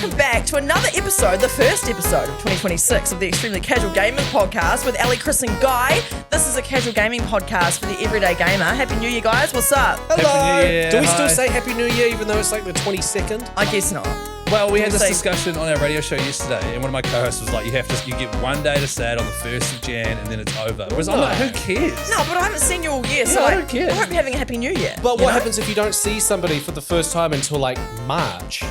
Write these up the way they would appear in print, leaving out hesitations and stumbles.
welcome back to another episode, the first episode of 2026 of the Extremely Casual Gamers podcast with Ellie, Chris and Guy. This is a casual gaming podcast for the everyday gamer. Happy New Year, guys. What's up? Hello. Happy New Year. Do we still say Happy New Year even though it's like the 22nd? I guess not. Well, we had this discussion on our radio show yesterday, and one of my co-hosts was like, you get one day to say it on the 1st of Jan, and then it's over. Whereas I'm like, who cares? No, but I haven't seen you all year, so I don't care. I hope you're having a Happy New Year. But what happens if you don't see somebody for the first time until like March?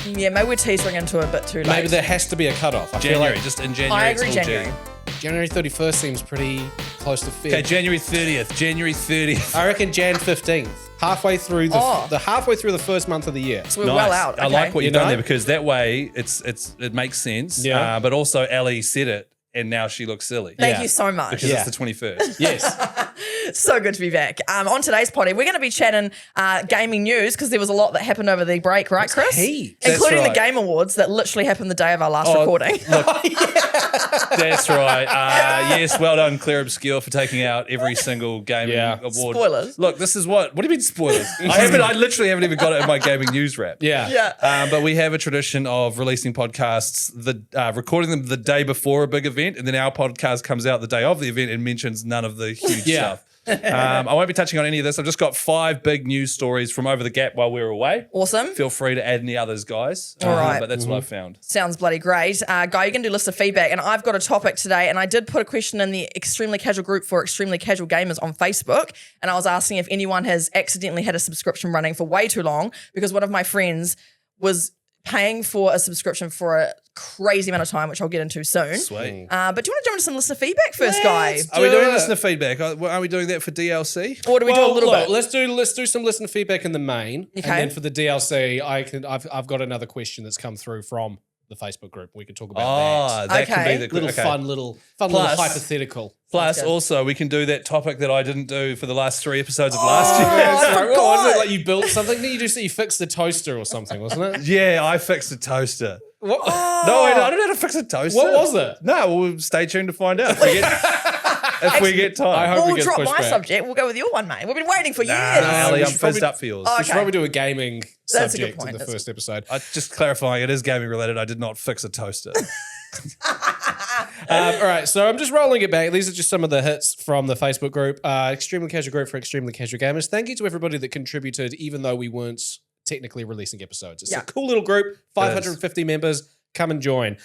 Yeah, maybe we're teasing into a bit too late. Maybe there has to be a cutoff. I feel January, like just in January. I agree, it's all January. January 31st seems pretty close to Feb. Okay, January 30th. January 30th. I reckon Jan 15th. Halfway through halfway through the first month of the year. So we're well out. Okay. I like what you've done know? there because that way it makes sense. Yeah. But also Ellie said it, and now she looks silly. Thank you so much. Because it's the 21st. Yes. So good to be back. On today's potty, we're going to be chatting gaming news because there was a lot that happened over the break, right, Chris? Heaps. Including That's the right. Game Awards that literally happened the day of our last recording. That's right. Yes, well done, Claire Obscure, for taking out every single gaming award. Spoilers. Look, this is what do you mean spoilers? I literally haven't even got it in my gaming news wrap. Yeah. But we have a tradition of releasing podcasts, recording them the day before a big event, and then our podcast comes out the day of the event and mentions none of the huge stuff. I won't be touching on any of this. I've just got 5 big news stories from over the gap while we were away. Awesome. Feel free to add any others, guys. All right. But that's what I've found. Sounds bloody great. Guy, you're going to do list of feedback, and I've got a topic today, and I did put a question in the Extremely Casual group for Extremely Casual Gamers on Facebook, and I was asking if anyone has accidentally had a subscription running for way too long because one of my friends was paying for a subscription for a crazy amount of time, which I'll get into soon. Sweet. But do you want to jump into some listener feedback first, Guy? Are we doing listener feedback? Are we doing that for DLC? Or do we do a little bit? Let's do some listener feedback in the main, Okay. and then for the DLC, I've got another question that's come through from the Facebook group. We can talk about That can Okay. be the little okay. fun little Plus- hypothetical. Plus, Sounds good. also, we can do that topic that I didn't do for the last 3 episodes of last year. I Sorry, what was forgot. it? Like you built something? You just you fixed the toaster or something, wasn't it? Yeah, I fixed a toaster. What? No, I don't know how to fix a toaster. What was it? No, we'll stay tuned to find out if we get time. I hope Well, we we'll get drop pushed my back. subject. We'll go with your one, mate. We've been waiting for years. Ellie, we I'm should probably- first up for yours. Oh, We should Okay. probably do a gaming That's a good subject point. in the That's first episode. Just clarifying, it is gaming related. I did not fix a toaster. All right, so I'm just rolling it back. These are just some of the hits from the Facebook group, Extremely Casual Group for Extremely Casual Gamers. Thank you to everybody that contributed, even though we weren't technically releasing episodes. It's Yeah. a cool little group, 550 members. Come and join.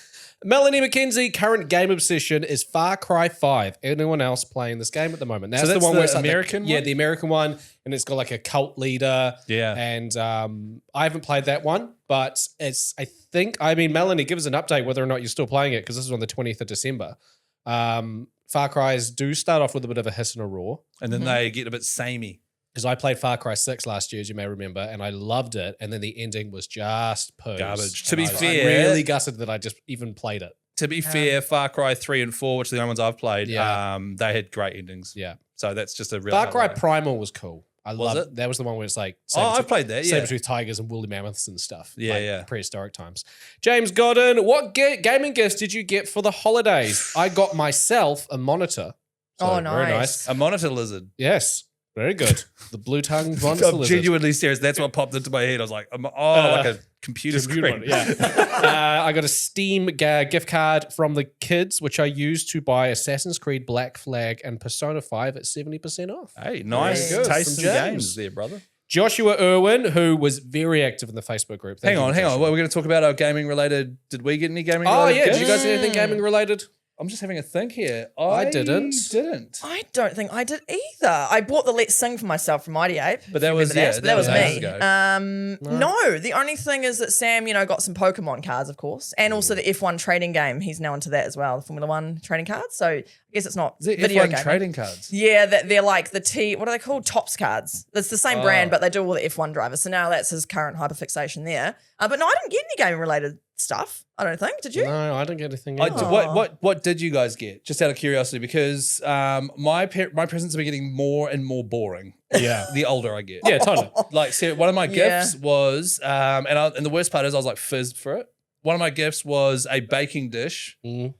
Melanie McKenzie, current game obsession is Far Cry 5. Anyone else playing this game at the moment? So that's one the where it's like American Yeah, one? the American one, and it's got like a cult leader. Yeah. And I haven't played that one, but Melanie, give us an update whether or not you're still playing it, because this is on the 20th of December. Far Cries do start off with a bit of a hiss and a roar, And then they get a bit samey. because I played Far Cry 6 last year, as you may remember, and I loved it, and then the ending was just poos. Garbage. And To be I was fair- really gutted that I just even played it. To be fair, Far Cry 3 and 4, which are the only ones I've played, Yeah. they had great endings. Yeah. So that's just a real Far Cry highlight. Primal was cool. I Was loved it? That was the one where it's like I played that, yeah. saber-tooth tigers and woolly mammoths and stuff. Yeah, like yeah. Prehistoric times. James Godden, what gaming gifts did you get for the holidays? I got myself a monitor. Oh, Very nice. nice. A monitor lizard. Yes. Very good. The blue-tongued monitor I'm lizard. genuinely serious. That's what popped into my head. I was like, like a computer screen. one, yeah. I got a Steam gift card from the kids, which I used to buy Assassin's Creed Black Flag and Persona 5 at 70% off. Hey, nice Very good. taste Some in James. games there, brother. Joshua Irwin, who was very active in the Facebook group. Hang on. Joshua. What, we're going to talk about our gaming related. Did we get any gaming Oh, related yeah. gifts? Did you guys get anything gaming related? I'm just having a think here. I didn't. I don't think I did either. I bought the Let's Sing for myself from Mighty Ape. But that was- Remember yeah, But that was that was me. ages ago. No, the only thing is that Sam, got some Pokemon cards, of course, and also the F1 trading game. He's now into that as well, the Formula One trading cards. So I guess it's not Is it video F1 gaming. trading cards? Yeah, they're like the what are they called? Tops cards. It's the same brand, but they do all the F1 drivers. So now that's his current hyperfixation there. But no, I didn't get any gaming related stuff. I don't think. Did you? No, I didn't get anything. I, either. what did you guys get? Just out of curiosity, because my presents have been getting more and more boring. Yeah. The older I get. Yeah, totally. Like, see, one of my Yeah. gifts was, and the worst part is I was like fizzed for it. One of my gifts was a baking dish. Mhm.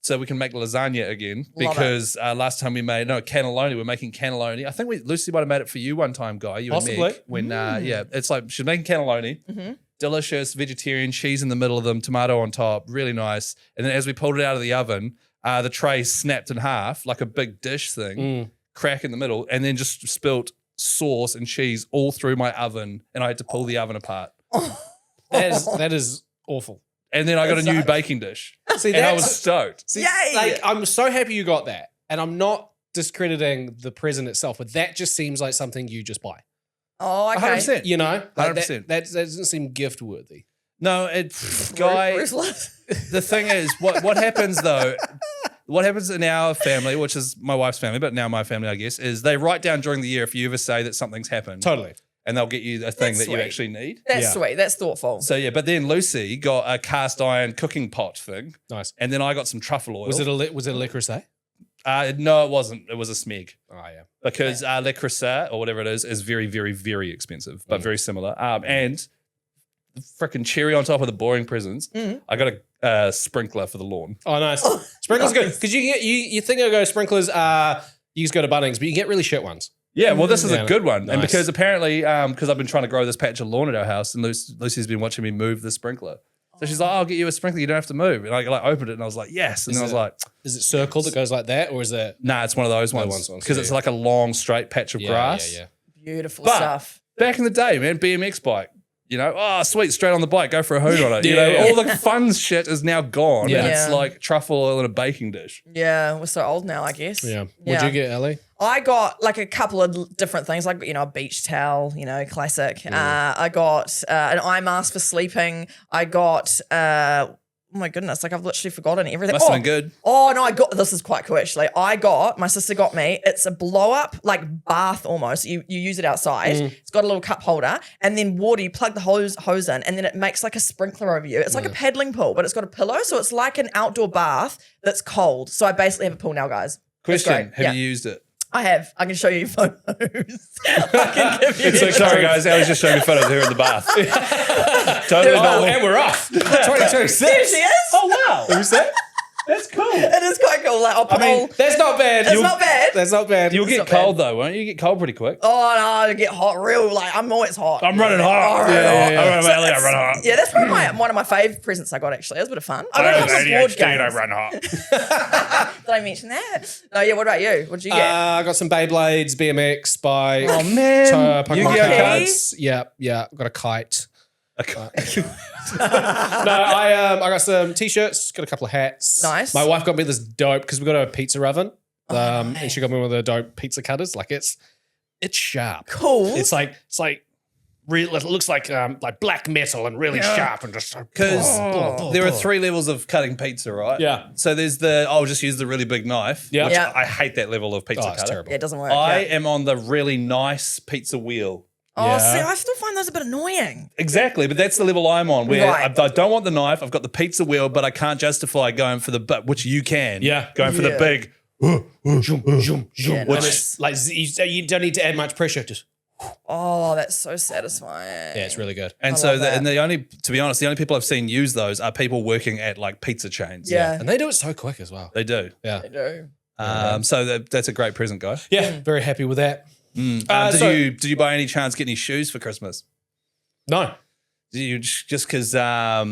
So we can make lasagna again, Love because last time we made cannelloni. We're making cannelloni. I think Lucy might have made it for you one time, Guy. You Possibly. and Meg. When it's like she's making cannelloni. Mhm. delicious, vegetarian, cheese in the middle of them, tomato on top, really nice. And then as we pulled it out of the oven, the tray snapped in half like a big dish thing, crack in the middle, and then just spilt sauce and cheese all through my oven, and I had to pull the oven apart. That is awful. And then I got a new baking dish. See, and I was stoked. Yay! Like, I'm so happy you got that. And I'm not discrediting the present itself, but that just seems like something you just buy. Oh, okay. 100%. You know? Like 100%. that doesn't seem gift worthy. No, it's guy. Ruthless. The thing is, what happens though? What happens in our family, which is my wife's family, but now my family, I guess, is they write down during the year if you ever say that something's happened. Totally. And they'll get you a thing That's that you sweet. actually need. That's Yeah. sweet. That's thoughtful. So yeah, but then Lucy got a cast iron cooking pot thing, Nice. and then I got some truffle oil. Was it a Le Creuset? No, it wasn't. It was a smeg. Oh, yeah. Because Le Creuset or whatever it is very, very, very expensive, but very similar. And the freaking cherry on top of the boring presents, I got a sprinkler for the lawn. Oh, nice. Sprinklers good. Because you think it'll go sprinklers, you just go to Bunnings, but you get really shit ones. Yeah, well, this is Yeah. a good one. And Nice. because apparently, because I've been trying to grow this patch of lawn at our house, and Lucy's been watching me move the sprinkler. So she's like, I'll get you a sprinkler, you don't have to move. And I like opened it and I was like, yes. And then I was like, Is it circle that goes like that, or is it? nah, it's one of those ones. ones, Because it's like a long, straight patch of grass. Yeah. Beautiful But- stuff. Back in the day, man, BMX bike. You know, oh, sweet, straight on the bike, go for a hoot on it. You know, Yeah. all the fun shit is now gone. Yeah. And it's Yeah. like truffle oil in a baking dish. Yeah, we're so old now, I guess. Yeah. What'd you get, Ellie? I got like a couple of different things, like, a beach towel, classic. I got an eye mask for sleeping. I got, oh my goodness, like I've literally forgotten everything. Must have been good. Oh no, this is quite cool actually. My sister got me, it's a blow up, like bath almost. You use it outside. It's got a little cup holder and then water, you plug the hose in and then it makes like a sprinkler over you. It's like a paddling pool, but it's got a pillow. So it's like an outdoor bath that's cold. So I basically have a pool now, guys. It's Question, great. have Yeah. you used it? I have. I can show you photos. I can give you So sorry, guys. I was just showing you photos here in the bath. Totally not. and we're off. 2026. There she is. Oh, wow. Who's that? That's cool. It is quite cool. Like, That's not bad. it's not bad. That's not bad. You'll get not bad. cold, though, won't you? You get cold pretty quick. Oh no, I get hot real. Like I'm always hot. I'm running hot. Oh, Yeah, yeah. I'm running Ellie, I run hot. Yeah, that's one of my favourite presents I got actually. It was a bit of fun. I got a couple of board games. run hot. Did I mention that? No, yeah, what about you? What did you get? I got some Beyblades, BMX, bike. Oh, man. Pokemon Yu-Gi-Oh cards. Yeah. Got a kite. No, I got some t-shirts, got a couple of hats. Nice. My wife got me this dope because we got a pizza oven. And she got me one of the dope pizza cutters. Like it's sharp. Cool. It's like real. It looks like black metal and really sharp and just Because there are 3 levels of cutting pizza, right? Yeah. So there's I'll just use the really big knife, Yeah. which Yeah. I hate that level of pizza Oh, it's cutter. terrible. Yeah, it doesn't work. I yeah. am on the really nice pizza wheel. Oh, Yeah. see, I still find those a bit annoying. Exactly, but that's the level I'm on where Right. I don't want the knife. I've got the pizza wheel, but I can't justify going for the but, which you can. Yeah. Going for the Yeah. big. Yeah, Which nice. like you don't need to add much pressure. Just Oh, that's so satisfying. yeah, it's really good. And I so love that. the only, to be honest, the only people I've seen use those are people working at like pizza chains. Yeah, And they do it so quick as well. They do. Yeah. I do. So that's a great present, guy. Yeah, very happy with that. Did you by any chance get any shoes for Christmas? No. Did you just because Yeah,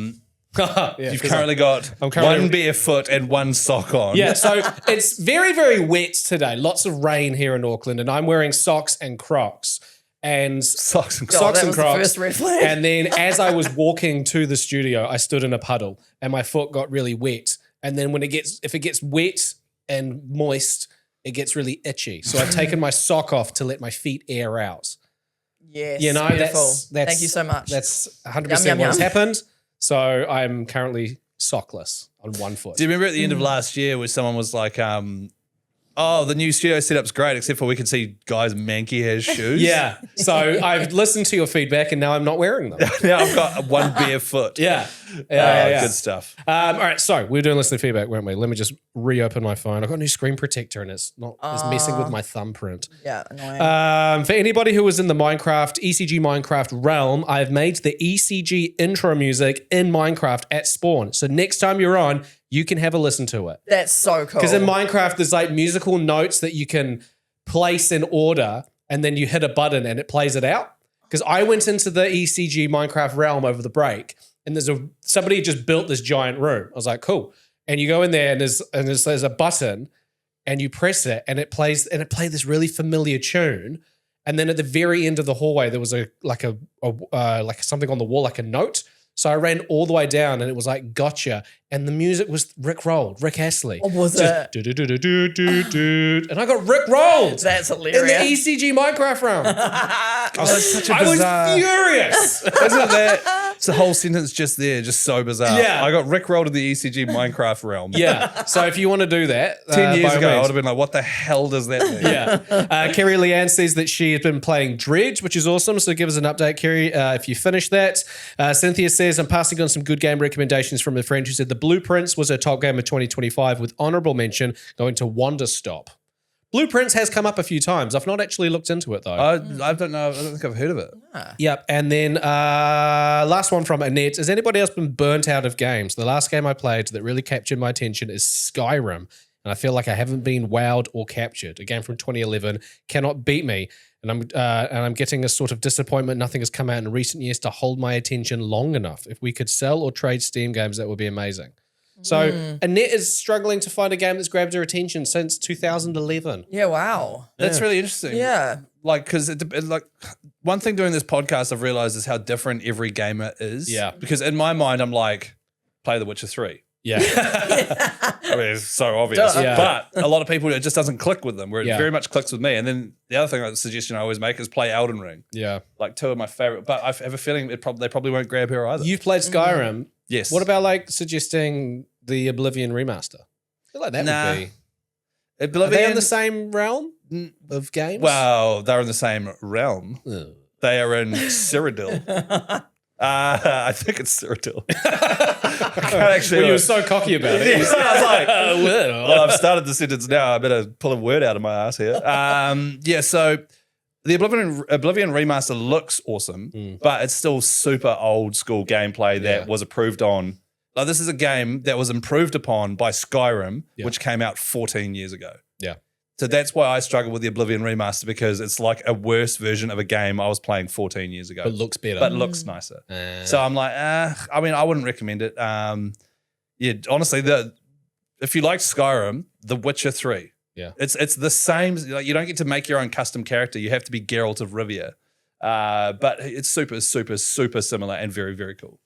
you've 'cause currently got I'm currently- one bare foot and one sock on? Yeah, so it's very, very wet today. Lots of rain here in Auckland, and I'm wearing socks and Crocs. And Socks and God, socks that and was the Crocs. first red flag. And then as I was walking to the studio, I stood in a puddle and my foot got really wet. And then if it gets wet and moist, it gets really itchy. So I've taken my sock off to let my feet air out. Yes, You know, beautiful. that's Thank you so much. That's 100% Yum, yum, what has yum. happened. So I'm currently sockless on one foot. Do you remember at the end of last year where someone was like, oh, the new studio setup's great, except for we could see guys' manky hair shoes? Yeah. So I've listened to your feedback and now I'm not wearing them. Now I've got one bare foot. Yeah. Yeah. Good stuff. All right, so we were doing listener feedback, weren't we? Let me just reopen my phone. I've got a new screen protector and it's messing with my thumbprint. yeah, annoying. For anybody who was in the ECG Minecraft realm, I've made the ECG intro music in Minecraft at spawn. So next time you're on, you can have a listen to it. That's so cool. Because in Minecraft, there's like musical notes that you can place in order and then you hit a button and it plays it out. Because I went into the ECG Minecraft realm over the break, and somebody just built this giant room. I was like, cool. And you go in there, and there's a button, and you press it, and it played this really familiar tune. And then at the very end of the hallway, there was like something on the wall, like a note. So I ran all the way down, and it was like, gotcha. And the music was Rick Astley. Oh, was it? And I got Rick rolled. That's hilarious. In the ECG Minecraft room. That's such a I bizarre. was furious. Isn't that? It's the whole sentence just there, just so bizarre. Yeah. I got rickrolled in the ECG Minecraft realm. Yeah. So if you want to do that, 10 years by all ago, I means. would have been like, what the hell does that mean? Yeah. Kerry Leanne says that she has been playing Dredge, which is awesome. So give us an update, Kerry, if you finish that. Cynthia says, I'm passing on some good game recommendations from a friend who said the Blueprints was her top game of 2025 with honorable mention going to Wonderstop. Blueprints has come up a few times. I've not actually looked into it though. I don't know. I don't think I've heard of it. Yep. And then last one from Annette. Has anybody else been burnt out of games? The last game I played that really captured my attention is Skyrim. And I feel like I haven't been wowed or captured. A game from 2011 cannot beat me. And I'm getting a sort of disappointment. Nothing has come out in recent years to hold my attention long enough. If we could sell or trade Steam games, that would be amazing. So Annette is struggling to find a game that's grabbed her attention since 2011. Yeah, wow. That's really interesting. Yeah. Like, because like one thing doing this podcast I've realized is how different every gamer is. Yeah. Because in my mind, I'm like, play The Witcher 3. Yeah. I mean, it's so obvious. Yeah. But a lot of people, it just doesn't click with them, where it Yeah. very much clicks with me. And then the other thing, suggestion I always make is play Elden Ring. Yeah. Like two of my favorite. But I have a feeling they probably won't grab her either. You've played Skyrim. Yes. What about like suggesting the Oblivion remaster? I feel like that would be. Are they Oblivion? in the same realm of games? Well, they're in the same realm. Ugh. They are in Cyrodiil. I think it's Cyrodiil. I can't actually. Well, you were so cocky about it. Yeah, I was like, Well. well, I've started the sentence now. I better pull a word out of my ass here. Yeah, so the Oblivion remaster looks awesome, but it's still super old school gameplay that was approved on. Like, this is a game that was improved upon by Skyrim, which came out 14 years ago. Yeah. So that's why I struggle with the Oblivion remaster, because it's like a worse version of a game I was playing 14 years ago. But looks better. But looks nicer. So I'm like, I mean, I wouldn't recommend it. Yeah, honestly, if you like Skyrim, The Witcher 3. Yeah. It's the same. Like, you don't get to make your own custom character. You have to be Geralt of Rivia. But it's super, super, super similar and very, very cool.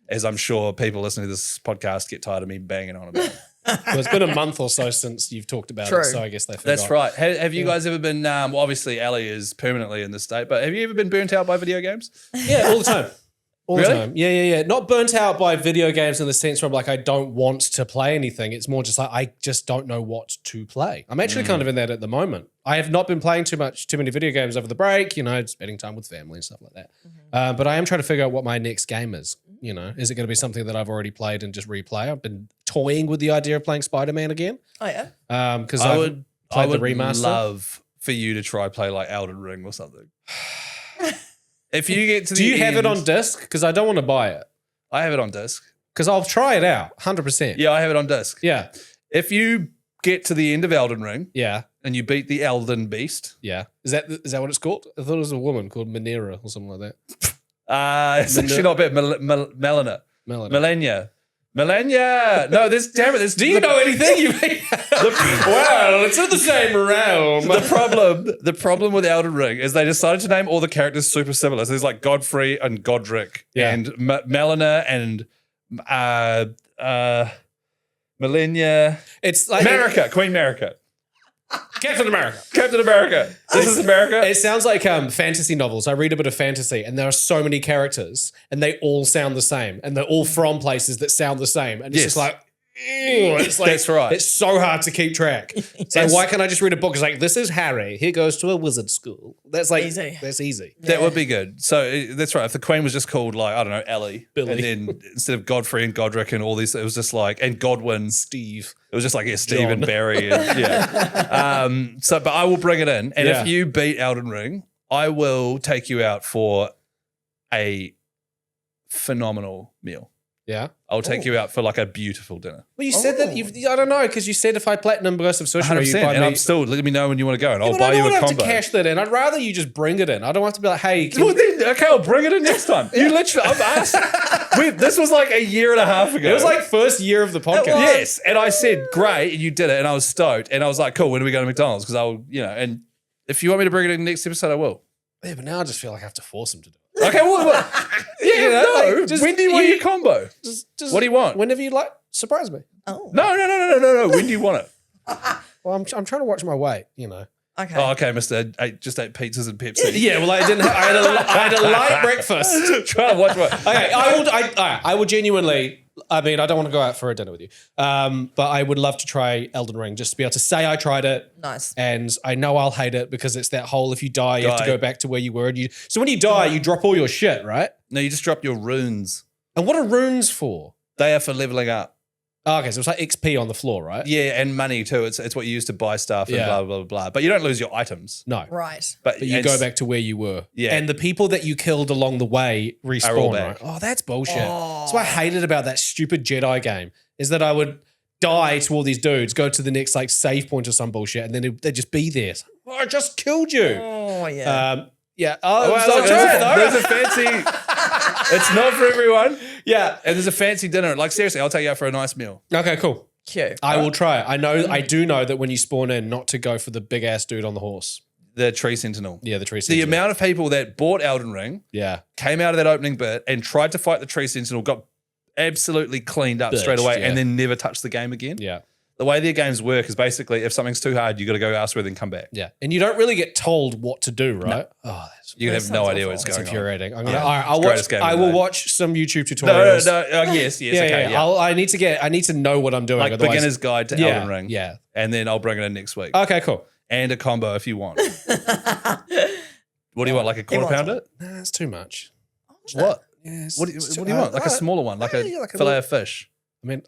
As I'm sure people listening to this podcast get tired of me banging on about it. Well, it's been a month or so since you've talked about it, so I guess they forgot. That's right. Have you guys ever been, well, obviously Ellie is permanently in this state, but have you ever been burnt out by video games? Yeah, all the time. All Really? the time. Yeah. Not burnt out by video games in the sense where I'm like, I don't want to play anything. It's more just like, I just don't know what to play. I'm actually kind of in that at the moment. I have not been playing too many video games over the break, spending time with family and stuff like that. But I am trying to figure out what my next game is. Is it going to be something that I've already played and just replay? I've been toying with the idea of playing Spider-Man again. Oh, yeah? Because I I would played the remaster. love for you to try play like Elden Ring or something. If you get to the Do you have it end- on disc? Because I don't want to buy it. I have it on disc. Because I'll try it out, 100%. Yeah, I have it on disc. Yeah. If you get to the end of Elden Ring Yeah. and you beat the Elden Beast, Yeah. Is that what it's called? I thought it was a woman called Manera or something like that. it's actually not bad. Melina. Melanie. Melania. No, damn it. Do you know anything? Well, it's in the same realm. The problem with Elden Ring is they decided to name all the characters super similar. So there's like Godfrey and Godric and Melina and Melania. It's like Queen America. Captain America. Captain America. This is America. It sounds like fantasy novels. I read a bit of fantasy, and there are so many characters, and they all sound the same, and they're all from places that sound the same, and it's just like. It's like, That's right. It's so hard to keep track. So why can't I just read a book? It's like, this is Harry. He goes to a wizard school. That's like Easy. That's easy. That would be good. So that's right. If the Queen was just called like, I don't know, Ellie. Billy. And then instead of Godfrey and Godric and all these, it was just like, and Godwin. Steve. It was just like, Steve John. and Barry. And, but I will bring it in. And Yeah. if you beat Elden Ring, I will take you out for a phenomenal meal. Yeah. I'll take you out for like a beautiful dinner. Well, you said that I don't know, because you said if I platinum burst of sushi, 100%. you buy And me. I'm still, let me know when you want to go and I'll But buy I don't you a want to have combo. to cash that in. I'd rather you just bring it in. I don't want to be like, hey, can Well, then, okay, I'll bring it in next time. You literally, I've asked. This was like a year and a half ago. it was like first year of the podcast. yes. And I said, great. And you did it. And I was stoked. And I was like, cool, when do we go to McDonald's? Because I'll, and if you want me to bring it in next episode, I will. Yeah, but now I just feel like I have to force him to do it. Okay, well no. just- When do you want your combo? Just, What do you want? Whenever you like, surprise me. Oh. No. When do you want it? Well, I'm trying to watch my weight, Okay. Oh, okay, Mister. Just ate pizzas and Pepsi. Yeah, well, I didn't. I had a light breakfast. Trying to watch my. Okay, I will genuinely. I mean, I don't want to go out for a dinner with you, but I would love to try Elden Ring, just to be able to say I tried it. Nice. And I know I'll hate it because it's that whole if you die, you have to go back to where you were. So when you die, you drop all your shit, right? No, you just drop your runes. And what are runes for? They are for leveling up. Oh, okay, so it's like XP on the floor, right? Yeah, and money too. It's what you use to buy stuff and Yeah. blah, blah, blah, blah. But you don't lose your items. No. Right. But But you go back to where you were. Yeah. And the people that you killed along the way Are all respawn, back. right? Oh, that's bullshit. Oh. That's what I hated about that stupid Jedi game, is that I would die to all these dudes, go to the next like save point or some bullshit, and then they'd just be there. It's like, oh, I just killed you. Oh, yeah. Yeah. Oh, Well, so look, there's a fancy. It's not for everyone. yeah. And there's a fancy dinner. Like seriously, I'll take you out for a nice meal. Okay, cool. Cute. I will try it. I do know that when you spawn in, not to go for the big ass dude on the horse. The tree sentinel. Yeah, the tree The sentinel. amount of people that bought Elden Ring, Yeah. came out of that opening bit and tried to fight the tree sentinel, got absolutely cleaned up Bitched, straight away, yeah. and then never touched the game again. Yeah. The way their games work is basically if something's too hard, you got to go elsewhere, then come back. Yeah. And you don't really get told what to do, right? Oh, that's You That have no sounds idea awful. what's That's going on. infuriating. I'm Yeah. gonna, all right, I'll It's the greatest watch. game I of will the day. watch some YouTube No, tutorials. yes, Yeah, okay, yeah. I need to know what I'm doing. Like otherwise- beginner's guide to yeah, Elden Ring. Yeah. And then I'll bring it in next week. Okay, cool. And a combo if you want. What do you want? Like a quarter wants pounder? Nah, that's too much. What? Yeah, What do you want? Like a smaller one, like yeah, a like a fillet little- of fish. I mean,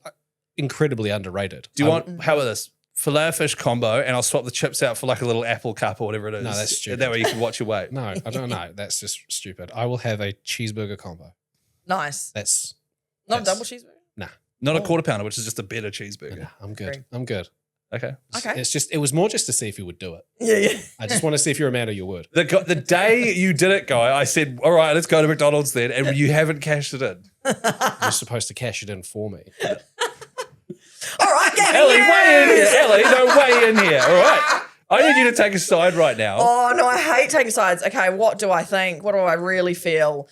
incredibly underrated. Do you want? How about this? Fillet of fish combo, and I'll swap the chips out for like a little apple cup or whatever it is. No, that's stupid. That way you can watch your weight. No, I don't know. That's just stupid. I will have a cheeseburger combo. Nice. That's Not a Yes. double cheeseburger? Not a quarter pounder, which is just a better cheeseburger. nah, I'm good. Agree. I'm good. Okay. Okay. It was more just to see if you would do it. Yeah, yeah. I just want to see if you're a man or you would. The day you did it, Guy, I said, all right, let's go to McDonald's then. And you haven't cashed it in. You're supposed to cash it in for me. All right, Gabby. Ellie, weigh in here. Ellie, no, weigh in here. All right. I need you to take a side right now. Oh, no, I hate taking sides. Okay, what do I think? What do I really feel?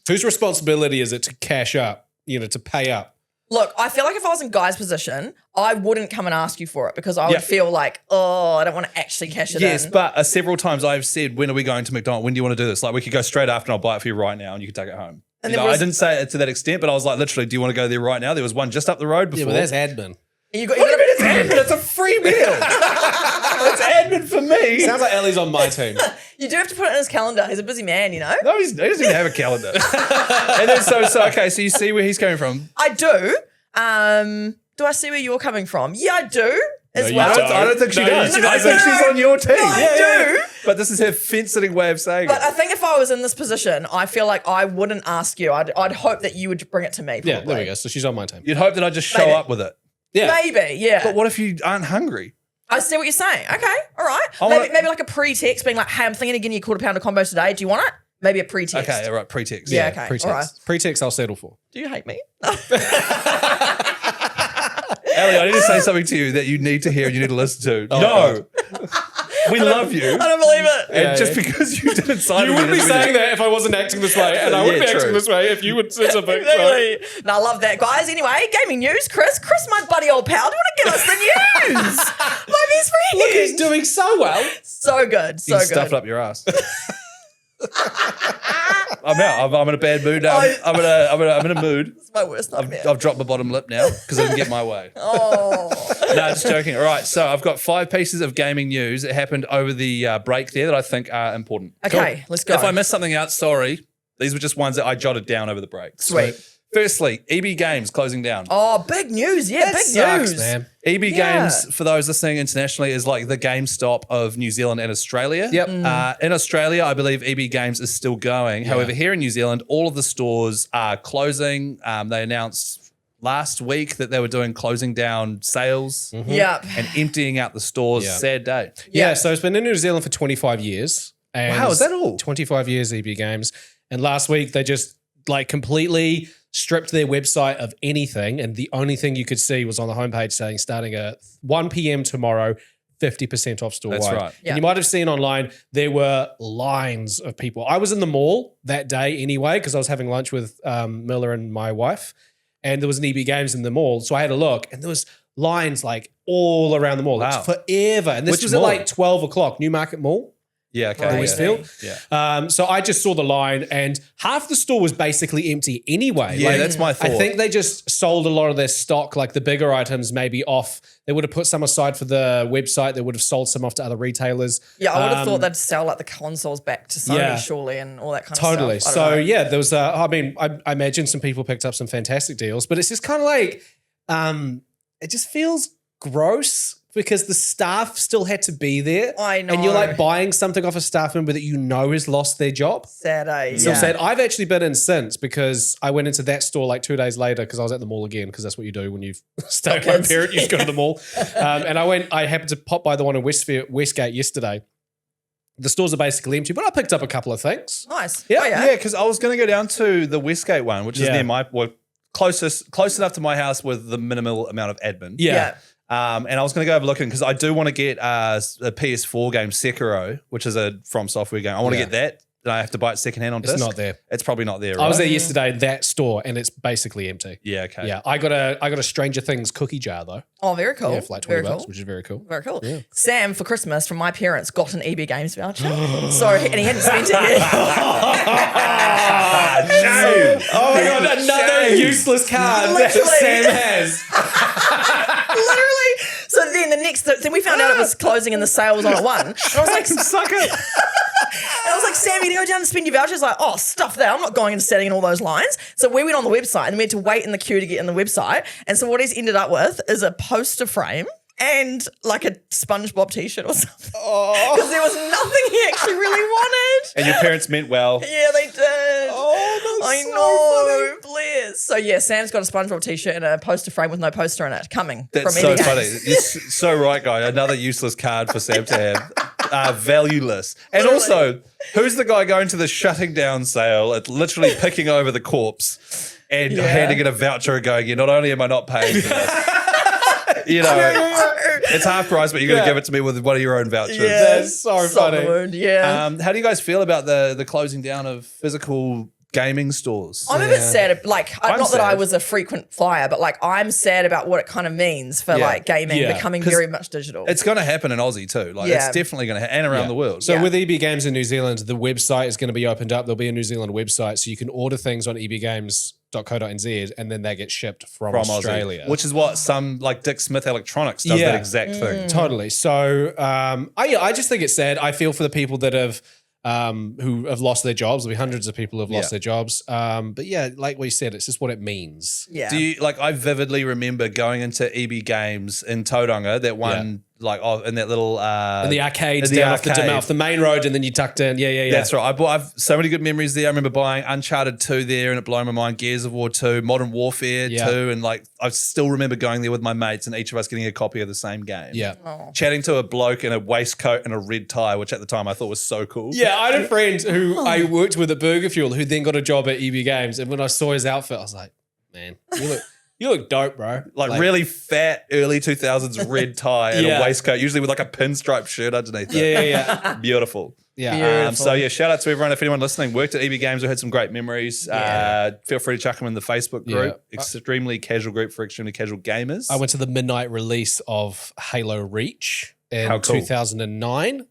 Whose responsibility is it to cash up, to pay up? Look, I feel like if I was in Guy's position, I wouldn't come and ask you for it because I would Yeah. feel like, oh, I don't want to actually cash it Yes, in. but several times I've said, when are we going to McDonald's? When do you want to do this? Like, we could go straight after and I'll buy it for you right now and you can take it home. And You then know, was- I didn't say it to that extent, but I was like, literally, do you want to go there right now? There was one just up the road before. Yeah, but that's admin. You got, What do you mean it's admin? It's a free meal. It's admin for me. Sounds like Ellie's on my team. you do have to put it in his calendar. He's a busy man, you know? No, he doesn't even have a calendar. And then okay, so you see where he's coming from. I do. Do I see where you're coming from? Yeah, I do as you well. don't. I don't think she No, does. you I don't. think she's on your team. No, I do. But this is her fence-sitting way of saying But it. I think if I was in this position, I feel like I wouldn't ask you. I'd hope that you would bring it to me. Probably. Yeah, there we go. So she's on my team. You'd hope that I just show Maybe. up with it. Yeah. Maybe, yeah. But what if you aren't hungry? I see what you're saying. Okay, all right. I Maybe, wanna- maybe like a pre-text being like, hey, I'm thinking of getting you a quarter pounder combo today. Do you want it? Maybe a pre-text. Okay, all right, pretext. Yeah, okay. Pretext. all right. Pretext I'll settle for. Do you hate me? Ellie, I need to say something to you that you need to hear and you need to listen to. No. We love you. I don't believe it. And Yeah, just yeah. because you didn't sign You with me wouldn't be doesn't mean saying that if I wasn't acting this way, and I wouldn't Yeah, be acting true. this way if you would say something. Exactly. No, I love that. Guys, anyway, gaming news. Chris, my buddy old pal, do you want to give us the news? My best friend. Look, he's doing so well. So good. You So can stuff good. it up your ass. I'm out. I'm in a bad mood now. Oh. I'm in a mood. It's my worst nightmare. I've dropped my bottom lip now because I didn't get my way. Oh. No, just joking. All right, so I've got 5 pieces of gaming news that happened over the break there that I think are important. Okay, let's go. If I missed something out, sorry. These were just ones that I jotted down over the break. Sweet. Firstly, EB Games closing down. Oh, big news. Yeah, big Sucks, news. man. EB Yeah. Games, for those listening internationally, is like the GameStop of New Zealand and Australia. Yep. In Australia, I believe EB Games is still going. However, here in New Zealand, all of the stores are closing. They announced last week that they were doing closing down sales Yeah. and emptying out the stores. Yeah. Sad day. Yeah, so it's been in New Zealand for 25 years. And Wow, is that all? 25 years EB Games. And last week they just like completely stripped their website of anything. And the only thing you could see was on the homepage saying starting at 1 p.m. tomorrow, 50% off store-wide. That's right. Yeah. And you might have seen online, there were lines of people. I was in the mall that day anyway because I was having lunch with Miller and my wife. And there was an EB Games in the mall. So I had a look and there was lines like all around the mall. Wow. It's forever. And this Which was mall? at like 12 o'clock, Newmarket Mall. Yeah, okay. Right. Yeah. Westfield. Yeah. So I just saw the line and half the store was basically empty anyway. Yeah, that's my thought. I think they just sold a lot of their stock, like the bigger items maybe off. They would have put some aside for the website. They would have sold some off to other retailers. Yeah, I would have thought they'd sell like the consoles back to Sony, Yeah. surely, and all that kind Totally. of stuff. I don't So know. yeah, there was, I imagine some people picked up some fantastic deals, but it's just kind of like, it just feels gross because the staff still had to be there. I know. And you're like buying something off a staff member that you know has lost their job. Sad, eh? So Yeah. sad. I've actually been in since because I went into that store like 2 days later because I was at the mall again because that's what you do when you've stay-at-home kids. parent. You just go to the mall. And I happened to pop by the one in Westgate yesterday. The stores are basically empty, but I picked up a couple of things. Nice. Yeah. Oh, Yeah, because I was going to go down to the Westgate one, which is Yeah. near my close enough to my house with the minimal amount of admin. Yeah. And I was going to go have a look in because I do want to get a PS4 game, Sekiro, which is a From Software game. I want to Yeah. get that. And I have to buy it secondhand on disc. It's not there. It's probably not there. I was right? there yesterday, that store, and it's basically empty. Yeah, okay. Yeah. I got a Stranger Things cookie jar though. Oh, very cool. Yeah, for like 20 very bucks, cool. which is very cool. Very cool. Yeah. Sam, for Christmas, from my parents, got an EB Games voucher. Sorry, and he hadn't spent it yet. Shame. Oh my god, another Shame. useless card that Literally. Sam has. Literally. So then we found out it was closing and the sale was on at 1. And I was like, Sucker. And I was like, Sam, you go down and spend your voucher. He's like, oh, stuff that. I'm not going and standing in all those lines. So we went on the website and we had to wait in the queue to get in the website. And so what he's ended up with is a poster frame and like a SpongeBob t-shirt or something. Because there was nothing he actually really wanted. And your parents meant well. Yeah, they did. Oh, that's I so know, bless. So yeah, Sam's got a SpongeBob t-shirt and a poster frame with no poster in it coming That's from so EB funny. Games. You're so right, guy. Another useless card for Sam to have. Valueless. And Literally. also, who's the guy going to the shutting down sale at literally picking over the corpse and Yeah. handing it a voucher and going, not only am I not paying for this, it's half price, but you're going to give it to me with one of your own vouchers. Yeah, That's so funny. the wound, yeah. How do you guys feel about the closing down of physical gaming stores? I'm a bit sad. Like, I'm not that I sad. was a frequent flyer, but like, I'm sad about what it kind of means for Yeah. like gaming Yeah. becoming 'Cause very much digital. It's going to happen in Aussie too. Like, Yeah. it's definitely going to happen, and around Yeah. the world. So Yeah. with EB Games in New Zealand, the website is going to be opened up. There'll be a New Zealand website, so you can order things on ebgames.co.nz, and then they get shipped from Australia. Aussie, which is what some like Dick Smith Electronics does Yeah. that exact thing. Totally. So I just think it's sad. I feel for the people that have who have lost their jobs. There'll be hundreds of people who have lost Yeah. their jobs. But yeah, like we said, it's just what it means. yeah. Do you like? I vividly remember going into EB Games in Tauranga, that one like in that little And the arcades in the down arcade. off the main road, and then you tucked in. Yeah. That's right. I've so many good memories there. I remember buying Uncharted 2 there and it blew my mind. Gears of War 2, Modern Warfare 2. And like, I still remember going there with my mates and each of us getting a copy of the same game. Yeah. Chatting to a bloke in a waistcoat and a red tie, which at the time I thought was so cool. Yeah, I had a friend who I worked with at Burger Fuel who then got a job at EB Games. And when I saw his outfit, I was like, man, you look dope, bro. Like really fat early 2000s red tie and Yeah. a waistcoat, usually with like a pinstripe shirt underneath it. Yeah. Beautiful. Yeah. So yeah, shout out to everyone. If anyone listening worked at EB Games or had some great memories, feel free to chuck them in the Facebook group. Yeah. Extremely casual group for extremely casual gamers. I went to the midnight release of Halo Reach in How cool. 2009.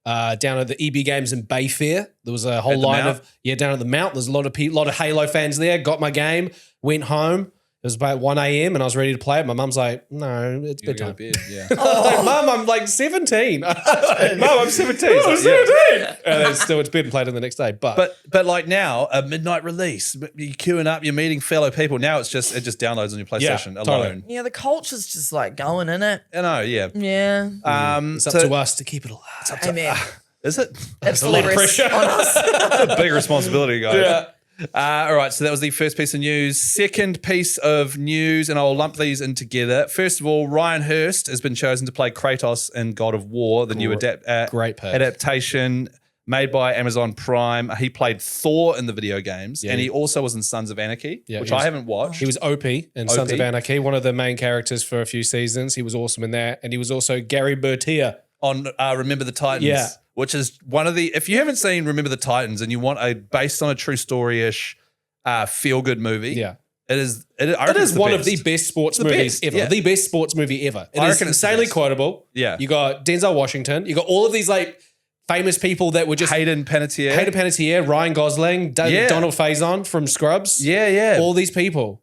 Down at the EB Games in Bayfair, there was a whole At the line Mount? of down at the Mount. There's a lot of Halo fans there. Got my game, went home. It was about 1 a.m. and I was ready to play it. My mum's like, no, it's You gotta bedtime. go to bed, yeah. I was like, Mum, I'm like 17. Mum, I'm 17. It's I'm like, 17. And then still went to bed and played it the next day. But But like now, a midnight release, you're queuing up, you're meeting fellow people. Now it just downloads on your PlayStation totally. alone. Yeah, the culture's just like going in it. I know, yeah. Yeah. it's up to us to keep it alive. Amen. Is it? It's a lot of pressure. on us. That's a big responsibility, guys. Yeah. All right, so that was the first piece of news. Second piece of news, and I'll lump these in together. First of all, Ryan Hurst has been chosen to play Kratos in God of War, the new Great pick. adaptation made by Amazon Prime. He played Thor in the video games, Yeah. and he also was in Sons of Anarchy, which I haven't watched. He was OP in Sons of Anarchy, one of the main characters for a few seasons. He was awesome in that. And he was also Gary Bertier. On Remember the Titans, Yeah. which is one of the, if you haven't seen Remember the Titans and you want a based on a true story-ish feel good movie, Yeah. it is One of the best sports movies best, ever. yeah. The best sports movie ever. It I is reckon it's the insanely best. quotable. Yeah. You got Denzel Washington. You got all of these like famous people that were just Hayden Panettiere. Ryan Gosling, Yeah. Donald Faison from Scrubs. Yeah. All these people.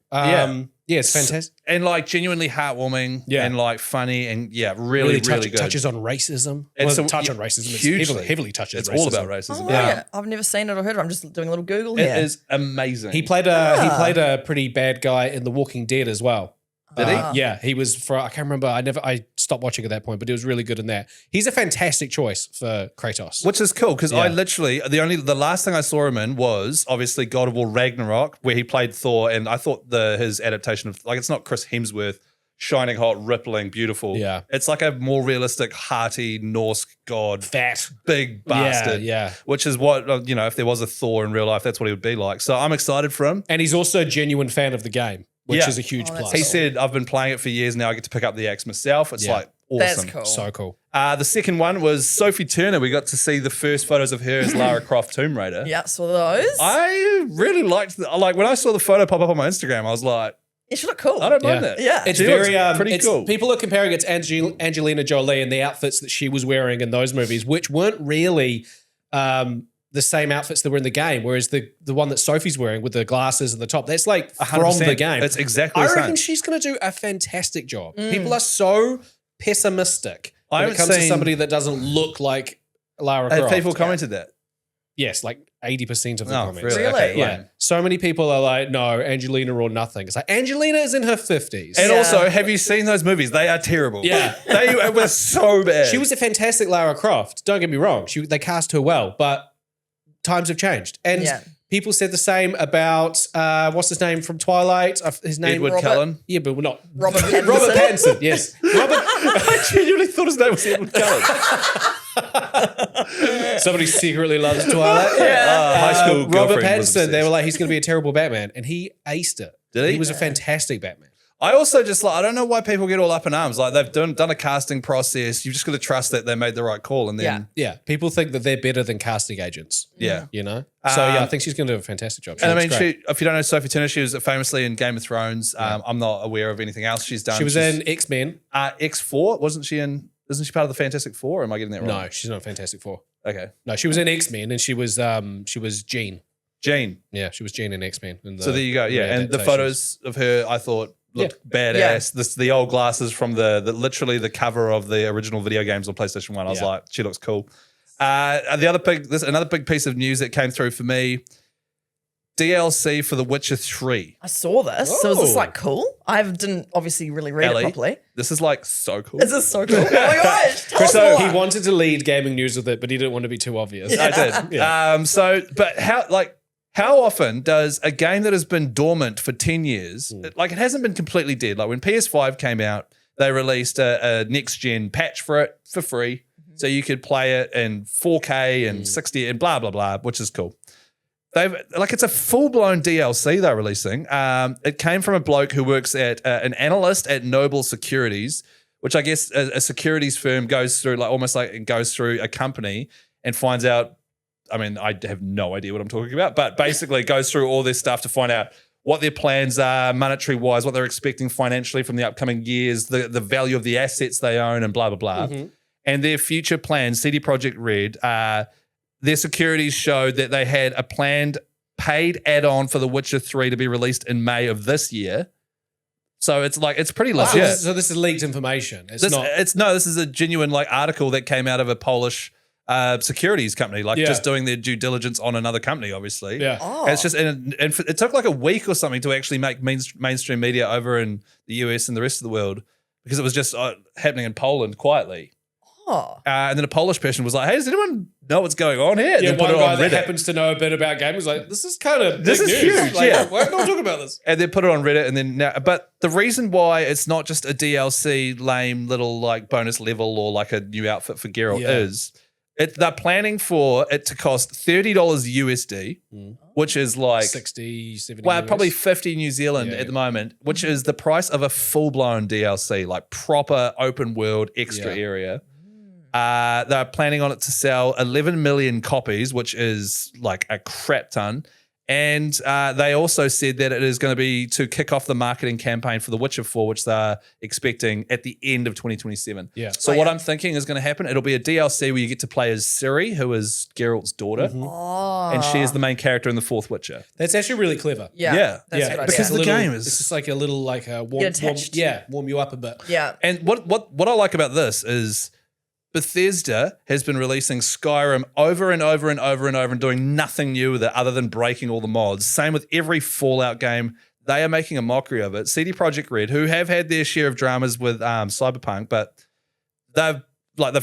Yeah, it's fantastic. And like genuinely heartwarming Yeah. and like funny and really good. touches on racism. And Well, so- touch on racism. It's hugely. heavily touches It's racism. all about racism. Oh, Yeah. yeah. I've never seen it or heard of it. I'm just doing a little Google It here. is amazing. He played a pretty bad guy in The Walking Dead as well. Did he? Yeah, he was for I can't remember. I stopped watching at that point, but he was really good in that. He's a fantastic choice for Kratos. Which is cool because I Yeah. literally the last thing I saw him in was obviously God of War Ragnarok, where he played Thor, and I thought his adaptation of like it's not Chris Hemsworth, shining hot, rippling, beautiful. Yeah. It's like a more realistic, hearty Norse god, Fat. big bastard. Yeah. Which is what if there was a Thor in real life, that's what he would be like. So I'm excited for him. And he's also a genuine fan of the game, which Yeah. is a huge Oh, that's plus. He said, "I've been playing it for years now. I get to pick up the axe myself." It's Yeah. like awesome. That's cool. So cool. The second one was Sophie Turner. We got to see the first photos of her as Lara Croft Tomb Raider. Yeah, saw those. I really liked like when I saw the photo pop up on my Instagram, I was like, It should look cool. I don't mind Yeah. that. Yeah. It's She very looks pretty cool. People are comparing it to Angelina Jolie and the outfits that she was wearing in those movies, which weren't really the same outfits that were in the game. Whereas the one that Sophie's wearing with the glasses and the top, that's like from 100%. the game. It's exactly I the reckon same. she's going to do a fantastic job. People are so pessimistic I when it haven't comes to seen- somebody that doesn't look like Lara Have Croft. people commented that? Yes, like 80% of the Oh, comments. really? Really? Okay, Yeah. lame. So many people are like, no, Angelina or nothing. It's like, Angelina is in her 50s. And Yeah. also, have you seen those movies? They are terrible. Yeah. They were so bad. She was a fantastic Lara Croft. Don't get me wrong. They cast her well, but times have changed. And Yeah. people said the same about, what's his name from Twilight? His name Edward Robert. Cullen. Yeah, but we're not. Robert Pattinson. Robert Pattinson, yes. Robert, I genuinely thought his name was Edward Cullen. somebody secretly loves Twilight. High school Robert girlfriend was Pattinson, they obsessed. were like, he's going to be a terrible Batman. And he aced it. Did he? He was a fantastic Batman. I also just I don't know why people get all up in arms. Like they've done a casting process. You've just got to trust that they made the right call. And then, Yeah, people think that they're better than casting agents. yeah. You know? So, I think she's going to do a fantastic job. She And I looks mean, great. if you don't know Sophie Turner, she was famously in Game of Thrones. I'm not aware of anything else she's done. She was She's- in X-Men. X4, wasn't she in? Isn't she part of the Fantastic Four? Or am I getting that wrong? No, she's not Fantastic Four. Okay. No, she was in X-Men and she was Jean. Jean. Yeah, she was Jean in X-Men. So there you go. Yeah. And the photos of her, I thought looked badass. The old glasses from the literally the cover of the original video games on PlayStation 1. I was Yeah. like, she looks cool. Another big piece of news that came through for me. DLC for The Witcher 3. I saw this. So is this Whoa. like cool? I didn't obviously really read Ellie, it properly. This is like so cool. Is this so cool? Oh my gosh. Tell us So more. he wanted to lead gaming news with it, but he didn't want to be too obvious. I did. Yeah. But how often does a game that has been dormant for 10 years, like it hasn't been completely dead. Like when PS5 came out, they released a next gen patch for it for free. So you could play it in 4K and 60 and blah, blah, blah, which is cool. It's a full-blown DLC they're releasing. It came from a bloke who works at an analyst at Noble Securities, which I guess a securities firm goes through, goes through a company and finds out. I mean, I have no idea what I'm talking about, but basically goes through all this stuff to find out what their plans are monetary-wise, what they're expecting financially from the upcoming years, the value of the assets they own, and blah, blah, blah. Mm-hmm. And their future plans, CD Projekt Red, their securities showed that they had a planned paid add-on for The Witcher 3 to be released in May of this year. So it's like it's pretty So legit. this is leaked information. It's not. This is a genuine like article that came out of a Polish securities company, like just doing their due diligence on another company, obviously. Yeah. Oh. And it's just and it took like a week or something to actually make mainstream media over in the US and the rest of the world because it was just happening in Poland quietly. Oh. And then a Polish person was like, "Hey, does anyone know what's going on here?" And Yeah, then one put it guy on that Reddit. happens to know a bit about gaming was like, "This is kind of This big is news. huge, Like, yeah. why don't we talk about this?" And they put it on Reddit, and then now, but the reason why it's not just a DLC lame little like bonus level or like a new outfit for Geralt is they're planning for it to cost $30 USD, which is like 60, 70 well, US. probably 50 New Zealand at the moment, which is the price of a full-blown DLC, like proper open world extra area. They're planning on it to sell 11 million copies, which is like a crap ton. And they also said that it is going to be to kick off the marketing campaign for The Witcher 4, which they're expecting at the end of 2027. Yeah. So what I'm thinking is going to happen, it'll be a DLC where you get to play as Ciri, who is Geralt's daughter. Oh. And she is the main character in the fourth Witcher. That's actually really clever. Yeah. Yeah. That's a good idea. because the game is- It's just like a little like a warm, Get attached. warm you up a bit. Yeah. And what I like about this is Bethesda has been releasing Skyrim over and over and over and over and doing nothing new with it other than breaking all the mods. Same with every Fallout game. They are making a mockery of it. CD Projekt Red, who have had their share of dramas with Cyberpunk, but they've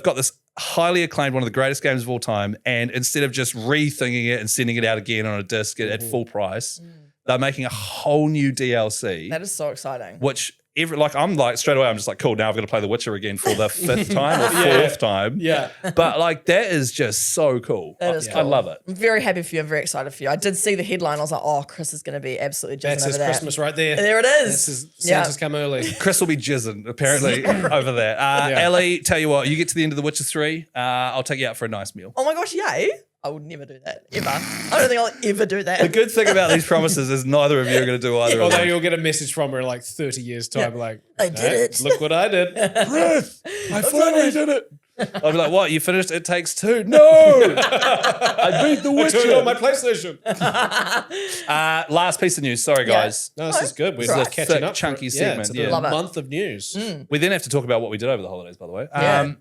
got this highly acclaimed, one of the greatest games of all time, and instead of just rethinking it and sending it out again on a disc at full price, they're making a whole new DLC. That is so exciting. Which I'm like straight away, I'm just like, cool, now I've got to play The Witcher again for the fifth time or fourth time. Yeah. But like that is just so cool. That is I cool. love it. I'm very happy for you. I'm very excited for you. I did see the headline. I was like, oh, Chris is going to be absolutely jizzing That's over his that. Christmas right there. There it is. That's his Santa's come early. Chris will be jizzing apparently over there. Ellie, tell you what, you get to the end of The Witcher 3, I'll take you out for a nice meal. Oh my gosh, yay. I would never do that, ever. I don't think I'll ever do that. The good thing about these promises is neither of you are going to do either of Although them. you'll get a message from her in like 30 years' time, like, I did "Hey, it." Look what I did. I finally did it. I'll be like, what? You finished It Takes Two? No! I beat The I turned Witcher. on my PlayStation. Last piece of news. Sorry, guys. No, this is good. We're It's all just right. catching Thick, up. chunky It's segment, a yeah. Love it. month of news. We then have to talk about what we did over the holidays, by the way. Yeah.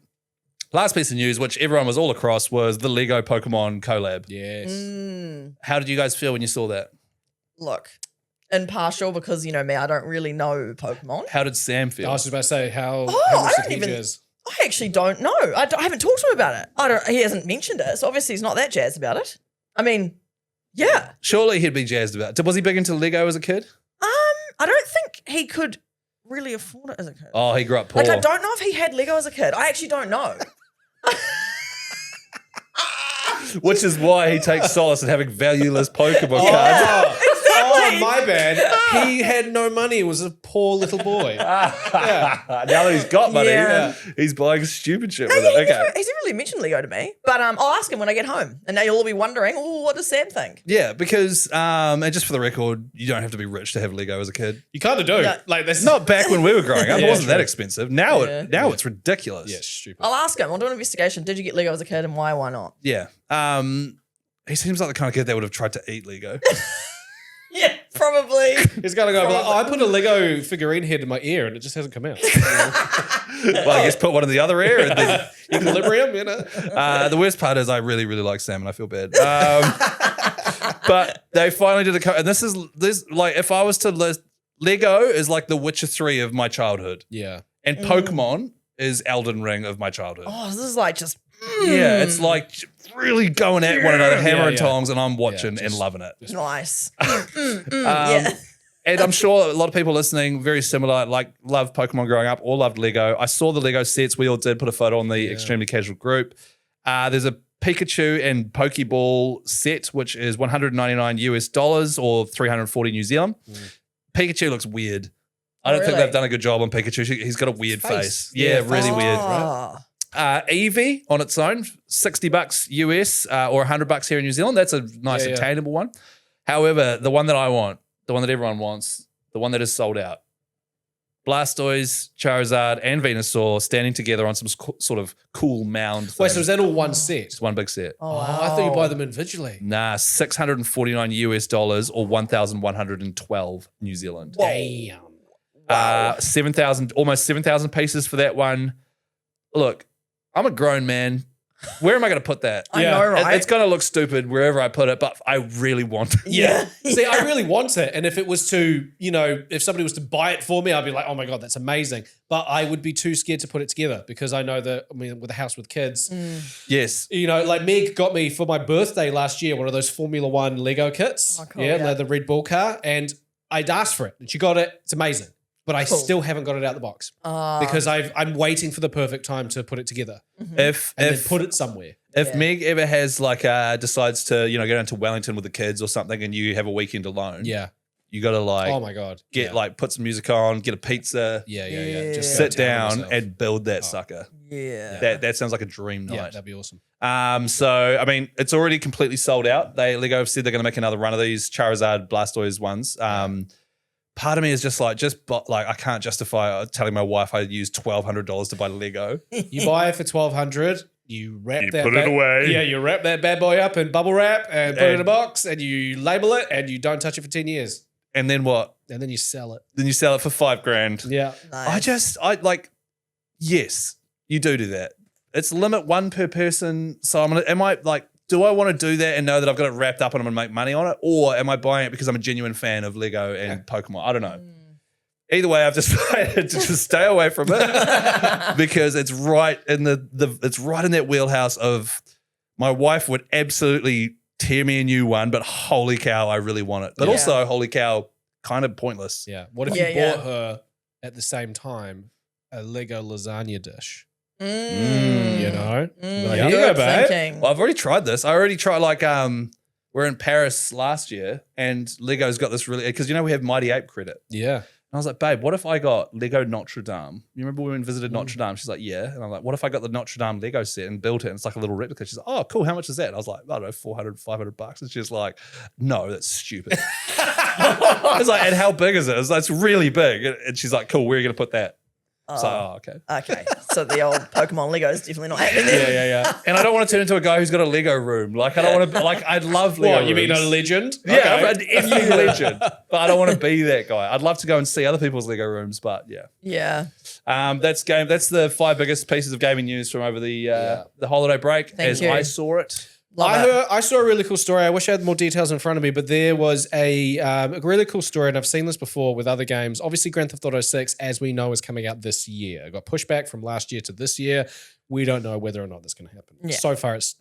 Last piece of news, which everyone was all across, was the Lego Pokemon collab. Yes. How did you guys feel when you saw that? Look, impartial because, you know me, I don't really know Pokemon. How did Sam I feel? was just about to say, how I much don't did he even- jazz? I actually don't know. I haven't talked to him about it. He hasn't mentioned it, so obviously he's not that jazzed about it. I mean, yeah. Surely he'd be jazzed about it. Was he big into Lego as a kid? I don't think he could really afford it as a kid. Oh, he grew up poor. Like, I don't know if he had Lego as a kid. I actually don't know. Which is why he takes solace in having valueless Pokemon cards. Oh, my bad. He had no money. He was a poor little boy. Now that he's got money, Yeah. he's buying stupid shit with He it. Okay. never really mentioned Lego to me, but I'll ask him when I get home. And now you'll all be wondering, oh, what does Sam think? Yeah, because, and just for the record, you don't have to be rich to have Lego as a kid. You kind of do. No. Like, that's Not back when we were growing up. It Yeah, wasn't that true. expensive. Now, Yeah. it's ridiculous. Yeah, stupid. I'll ask him. I'll do an investigation. Did you get Lego as a kid and why not? Yeah. He seems like the kind of kid that would have tried to eat Lego. Yeah, probably. He's got to go, like, I put a Lego figurine head in my ear and it just hasn't come out. Well, I guess put one in the other ear. And then, Equilibrium, you know? the worst part is I really, really like Sam and I feel bad. But they finally did a and this like if I was to list, Lego is like The Witcher 3 of my childhood, Yeah. and Pokemon is Elden Ring of my childhood. Oh, this is like just. Yeah, it's like really going at one another, hammer Yeah, and yeah. Tongs, and I'm watching Yeah, and just- loving it. Nice. Yeah. And I'm sure a lot of people listening, very similar, like loved Pokemon growing up or loved Lego. I saw the Lego sets. We all did put a photo on the Extremely Casual group. There's a Pikachu and Pokeball set, which is $199 or 340 New Zealand. Pikachu looks weird. I don't think Really? they've done a good job on Pikachu. He's got a weird Face. face. Yeah, Yeah, really face. weird. Oh. Eevee on its own, $60 US or $100 here in New Zealand. That's a nice Yeah, yeah. attainable one. However, the one that I want, the one that everyone wants, the one that is sold out, Blastoise, Charizard, and Venusaur standing together on some sort of cool mound thing. Wait, so is that all one set? It's one big set. Oh, Oh, I thought you buy them individually. Nah, $649 US or 1,112 New Zealand. Damn. Wow. 7,000, almost 7,000 pieces for that one. Look, I'm a grown man. Where am I going to put that? I know, right? It's going to look stupid wherever I put it, but I really want it. Yeah. See, I really want it. And if it was to, if somebody was to buy it for me, I'd be like, oh my God, that's amazing. But I would be too scared to put it together because I know that, with a house with kids, Yes. like Meg got me for my birthday last year, one of those Formula One Lego kits. Oh, cool, yeah. Like the Red Bull car. And I'd asked for it and she got it. It's amazing. But I still haven't got it out of the box because I'm waiting for the perfect time to put it together and then put it somewhere. If Meg ever has decides to, go down to Wellington with the kids or something and you have a weekend alone. Yeah. You got to oh my God. put some music on, get a pizza. Yeah. Just sit down and build that sucker. Yeah. That sounds like a dream night. Yeah, that'd be awesome. So, I mean, it's already completely sold out. Lego have said they're going to make another run of these Charizard Blastoise ones. Part of me is just like, I can't justify telling my wife I used $1,200 to buy Lego. You buy it for $1,200. You wrap You that. put it away. Yeah, you wrap that bad boy up in bubble wrap and put it in a box, and you label it, and you don't touch it for 10 years, And then what? and then you sell it. Then you sell it for $5,000. Yeah, Nice. Yes, you do that. It's limit one per person. So do I want to do that and know that I've got it wrapped up and I'm going to make money on it? Or am I buying it because I'm a genuine fan of Lego and Pokemon? I don't know. Either way, I've decided to just stay away from it because it's right in it's right in that wheelhouse of my wife would absolutely tear me a new one, but holy cow, I really want it. But also, holy cow, kind of pointless. yeah. What if you bought her at the same time a Lego lasagna dish? You know, like, here you go, Good babe. thinking. Well, I've already tried this. I already tried we're in Paris last year and Lego's got this really, because we have Mighty Ape credit. Yeah. And I was like, babe, what if I got Lego Notre Dame? You remember when we visited Notre Dame? She's like, yeah. And I'm like, what if I got the Notre Dame Lego set and built it? And it's like a little replica. She's like, oh, cool. How much is that? And I was like, I don't know, $400-$500. And she's like, no, that's stupid. I was like, and how big is it? I was like, it's really big. And she's like, cool, where are you going to put that? So, okay. Okay. So the old Pokemon Lego is definitely not happening there. Yeah. And I don't want to turn into a guy who's got a Lego room. Like, I don't want to, I'd love Lego What, you mean rooms. a legend? Yeah, Okay. I'm an effing legend. But I don't want to be that guy. I'd love to go and see other people's Lego rooms, but yeah. Yeah. That's the 5 biggest pieces of gaming news from over the holiday break Thank you. I saw it. I saw a really cool story. I wish I had more details in front of me, but there was a really cool story, and I've seen this before with other games. Obviously, Grand Theft Auto 6, as we know, is coming out this year. It got pushed back from last year to this year. We don't know whether or not that's going to happen. Yeah. So far, it's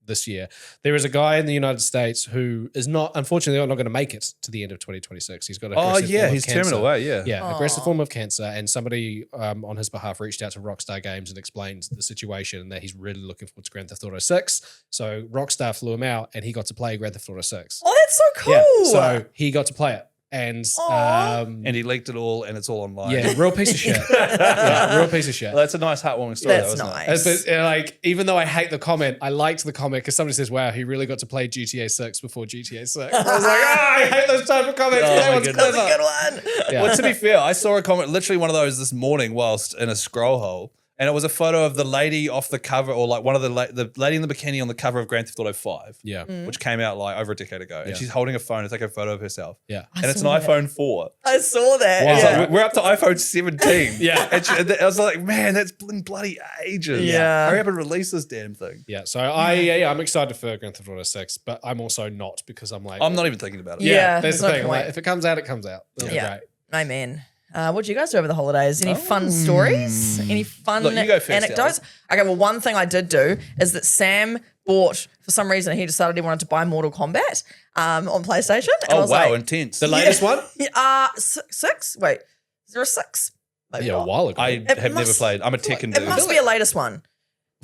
this year. There is a guy in the United States who is unfortunately not going to make it to the end of 2026. He's got a aggressive form of he's cancer. terminal away, yeah. Yeah, aggressive form of cancer, and somebody on his behalf reached out to Rockstar Games and explained the situation and that he's really looking forward to Grand Theft Auto 6. So Rockstar flew him out, and he got to play Grand Theft Auto 6. Oh, that's so cool. Yeah, so he got to play it, and And he leaked it all, and it's all online. yeah, real piece of shit. Yeah, real piece of shit. Well, that's a nice heartwarming story. That's though, isn't it? nice. But like, even though I hate the comment, I liked the comment because somebody says, "Wow, he really got to play GTA 6 before GTA 6." I was like, I hate those type of comments. Oh, That my one's goodness. That's a clever. good one. Yeah. Well, to be fair, I saw a comment, literally one of those this morning whilst in a scroll hole. And it was a photo of the lady off the cover, or like one of the lady in the bikini on the cover of Grand Theft Auto 5. Yeah. Which came out like over a decade ago. And Yeah. she's holding a phone to take a photo of herself. Yeah. And it's an saw that. iPhone 4. I saw that. Wow. It's Yeah. like, we're up to iPhone 17. Yeah. And I was like, man, that's been bloody ages. Yeah. Hurry up and release this damn thing. Yeah. So I'm excited for Grand Theft Auto 6, but I'm also not because I'm like, I'm not even thinking about it. Yeah. that's there's the no thing. I'm point. like, if it comes out, it comes out. It'll be Yeah. great. Amen. What did you guys do over the holidays? Any fun stories? Any fun Look, you go first, anecdotes? Okay, well, one thing I did do is that Sam bought, for some reason, he decided he wanted to buy Mortal Kombat on PlayStation. And I Oh, was wow, like, intense. The latest one? yeah, 6? Wait, is there a 6? Maybe Yeah, a not. while ago. I have never must- played. I'm a Tekken It dude. must be a latest one.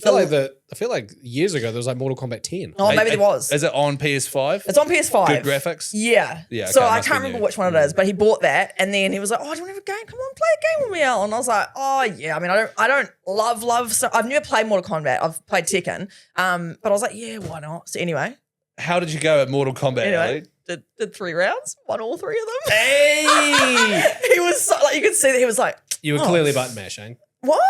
I feel like years ago there was like Mortal Kombat 10. Oh, maybe there was. Is it on PS5? It's on PS5. Good graphics? Yeah. Yeah, So okay, I must can't be remember new. which one it is, but he bought that, and then he was like, "Oh, do you want to have a game? Come on, play a game with me, Al." And I was like, "Oh yeah." I mean, I don't love. So I've never played Mortal Kombat. I've played Tekken. But I was like, "Yeah, why not?" So anyway, How did you go at Mortal Kombat, Ellie? did 3 rounds, won all 3 of them. Hey! He was so, like, you could see that he was like, You were Oh. clearly button mashing. What?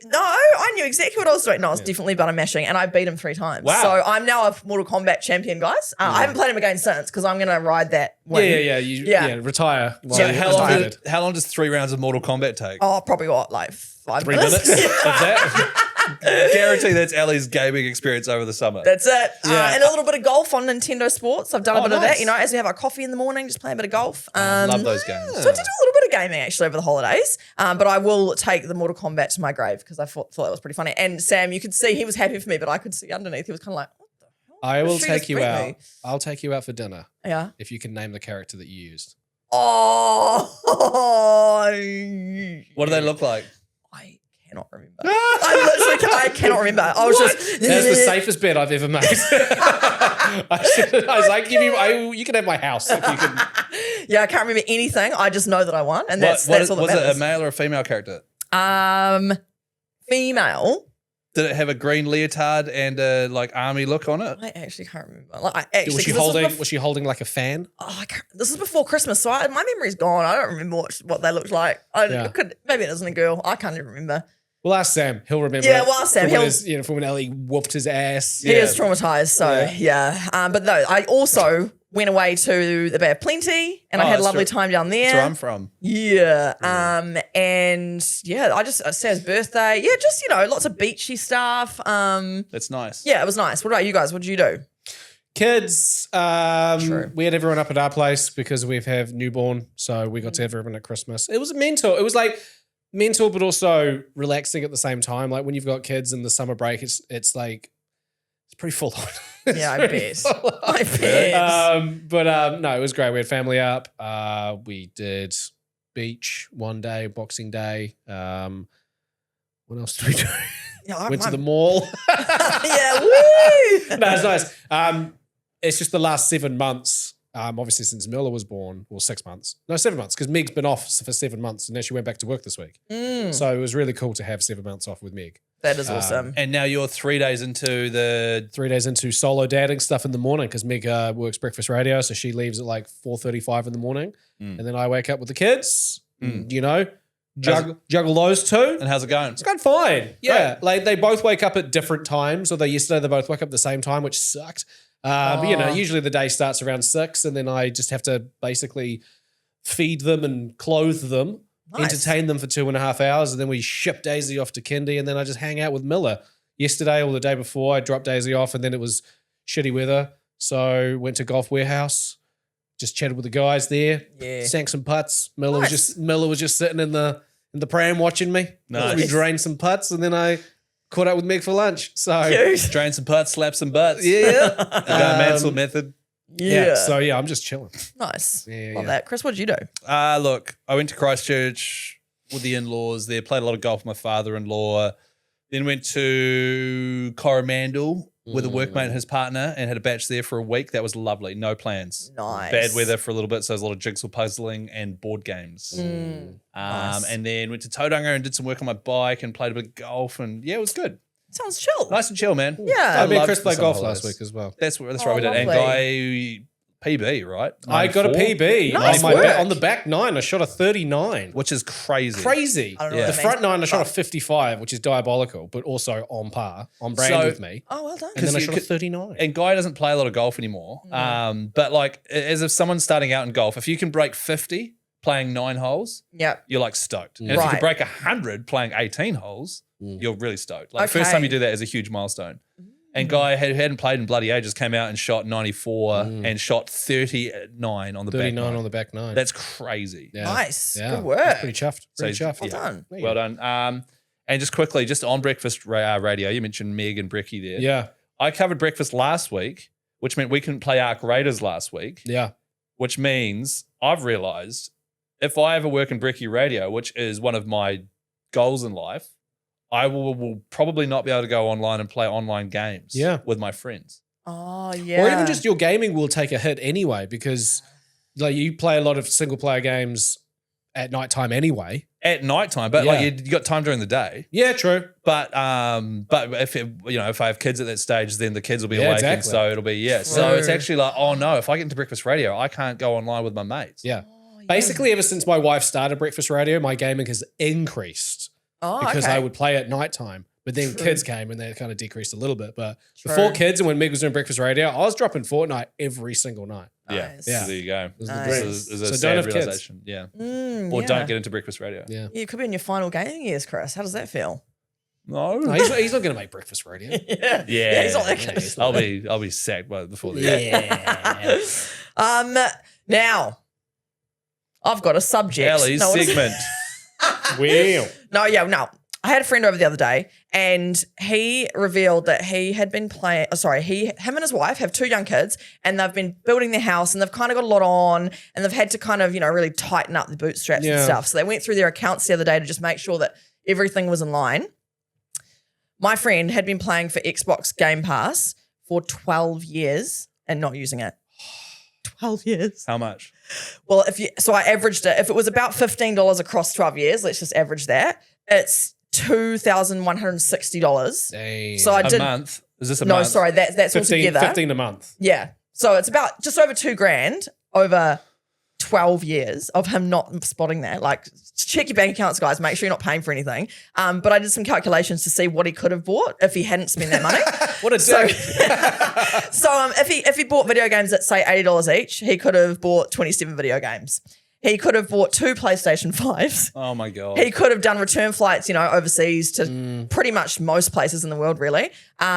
No, I knew exactly what I was doing. No, I was definitely button mashing, and I beat him 3 times. Wow. So I'm now a Mortal Kombat champion, guys. I haven't played him again since because I'm going to ride that win. Yeah. Retire. So while how long does 3 rounds of Mortal Kombat take? Oh, probably what, like 5 3 minutes? minutes of that. Guarantee that's Ellie's gaming experience over the summer. That's it. Yeah. And a little bit of golf on Nintendo Sports. I've done a bit of nice. that, you know, as we have our coffee in the morning, just play a bit of golf. Love those games. So I did do a little bit of gaming actually over the holidays, but I will take the Mortal Kombat to my grave because I thought that was pretty funny. And Sam, you could see he was happy for me, but I could see underneath he was kind of like, what the hell? I will She take just you beat out. me. I'll take you out for dinner Yeah. if you can name the character that you used. Oh. What do they look like? I cannot remember. I cannot remember. I was just. That's the safest bet I've ever made. I was like, you can have my house if you can. Yeah, I can't remember anything. I just know that I won, and that's all that was matters. it a male or a female character? Female. Did it have a green leotard and a like army look on it? I actually can't remember. Like, I actually, Was she 'cause this holding? was Was she holding like a fan? this is before Christmas, so my memory's gone. I don't remember what they looked like. Maybe it isn't a girl. I can't even remember. We'll ask Sam. He'll remember. Yeah, it we'll ask Sam. From when Ellie whooped his ass. He is traumatized, so yeah. But no, I also went away to the Bay of Plenty, and I had a lovely time down there. That's where I'm from. Yeah. And yeah, I Sam's birthday. Yeah, just lots of beachy stuff. That's nice. Yeah, it was nice. What about you guys? What did you do? Kids, True. we had everyone up at our place because we have newborn, so we got to have everyone at Christmas. It was mental. It was like mental, but also relaxing at the same time. Like when you've got kids in the summer break, it's like it's pretty full on. Yeah, I bet. I bet. But no, it was great. We had family up. We did beach one day, Boxing Day. What else did we do? Yeah, Went to the mall. Yeah, woo! No, it's nice. It's just the last 7 months. Obviously, since Miller was born, 6 months. No, 7 months, because Meg's been off for 7 months, and then she went back to work this week. So it was really cool to have 7 months off with Meg. That is awesome. And now you're 3 days into the 3 days into solo dadding stuff in the morning because Meg works breakfast radio, so she leaves at like 4:35 in the morning, and then I wake up with the kids. Juggle those two. and how's it going? It's going fine. Yeah, like they both wake up at different times. Although yesterday they both woke up at the same time, which sucked. But usually the day starts around 6, and then I just have to basically feed them and clothe them. Nice. Entertain them for 2.5 hours, and then we ship Daisy off to kindy, and then I just hang out with Miller. Yesterday or the day before, I dropped Daisy off, and then it was shitty weather, so went to Golf Warehouse, just chatted with the guys there, sank some putts. Miller was just sitting in the pram watching me. Nice. We drained some putts, and then I caught up with Meg for lunch. So Drain some putts, slap some butts. yeah, Mansell method. Yeah. So yeah, I'm just chilling. Nice. Yeah, Love yeah. that. Chris, what did you do? Look, I went to Christchurch with the in-laws there, played a lot of golf with my father-in-law, then went to Coromandel with a workmate and his partner and had a batch there for a week. That was lovely. No plans. Nice. Bad weather for a little bit, so there's a lot of jigsaw puzzling and board games. Nice. And then went to Tauranga and did some work on my bike and played a bit of golf, and yeah, it was good. Sounds chill. Nice and chill, man. Yeah. I mean, loved Chris the played summer golf last holidays. week as well. That's right we did. And lovely. Guy PB, right? I got a 94, PB Nice on, work. on the back 9. I shot a 39. which is crazy. Crazy. I don't know Yeah. what The that front means. 9, I shot a 55, which is diabolical, but also on par, on brand So- with me. Oh, well done. And then I you shot a could- 39. And Guy doesn't play a lot of golf anymore. But like, as if someone's starting out in golf, if you can break 50 playing 9 holes, Yep. you're like stoked. And if you Right. can break 100 playing 18 holes, you're really stoked. Like the first Okay. time you do that is a huge milestone. And Guy who hadn't played in bloody ages came out and shot 94 and shot 39 on the back 39 nine. on the back 9. That's crazy. Yeah. Nice. Yeah. Good work. Pretty chuffed. Pretty So- chuffed. Well done. Well done. And just quickly, just on breakfast radio, you mentioned Meg and Bricky there. Yeah. I covered breakfast last week, which meant we couldn't play Arc Raiders last week. Yeah. Which means I've realized if I ever work in Bricky Radio, which is one of my goals in life, I will probably not be able to go online and play online games with my friends. Oh, yeah. Or even just your gaming will take a hit anyway because like you play a lot of single player games at nighttime anyway. At nighttime, but like you got time during the day. Yeah, true. But if if I have kids at that stage, then the kids will be awake, and exactly. so it'll be So it's actually like, oh no, if I get into breakfast radio, I can't go online with my mates. Yeah. Basically, ever since my wife started breakfast radio, my gaming has increased because okay. I would play at nighttime. But then kids came and they kind of decreased a little bit. But before kids and when Meg was doing breakfast radio, I was dropping Fortnite every single night. Yeah. Nice. So there you go. Nice. This is a So sad don't have kids. realization. Yeah. Mm, Or yeah. don't get into breakfast radio. Yeah. You could be in your final gaming years, Chris. How does that feel? No. No, he's not going to make breakfast radio. Yeah. Yeah. He's not that good. I'll be sacked before the Now, I've got a subject. Ellie's No, what is it? segment. Well, No. I had a friend over the other day and he revealed that he had been him and his wife have 2 young kids and they've been building their house and they've kind of got a lot on and they've had to kind of, really tighten up the bootstraps and stuff. So they went through their accounts the other day to just make sure that everything was in line. My friend had been playing for Xbox Game Pass for 12 years and not using it. 12 years. How much? Well, I averaged it. If it was about $15 across 12 years, let's just average that. It's $2,160. Damn. So I A did. month? Is this a month? No, sorry, that's 15, altogether. 15 a month. Yeah. So it's about just over $2,000 over 12 years of him not spotting that. Like, check your bank accounts, guys. Make sure you're not paying for anything. But I did some calculations to see what he could have bought if he hadn't spent that money. What a So, dick. if he bought video games at say $80 each, he could have bought 27 video games. He could have bought 2 PlayStation 5s. Oh my God. He could have done return flights, overseas to pretty much most places in the world, really.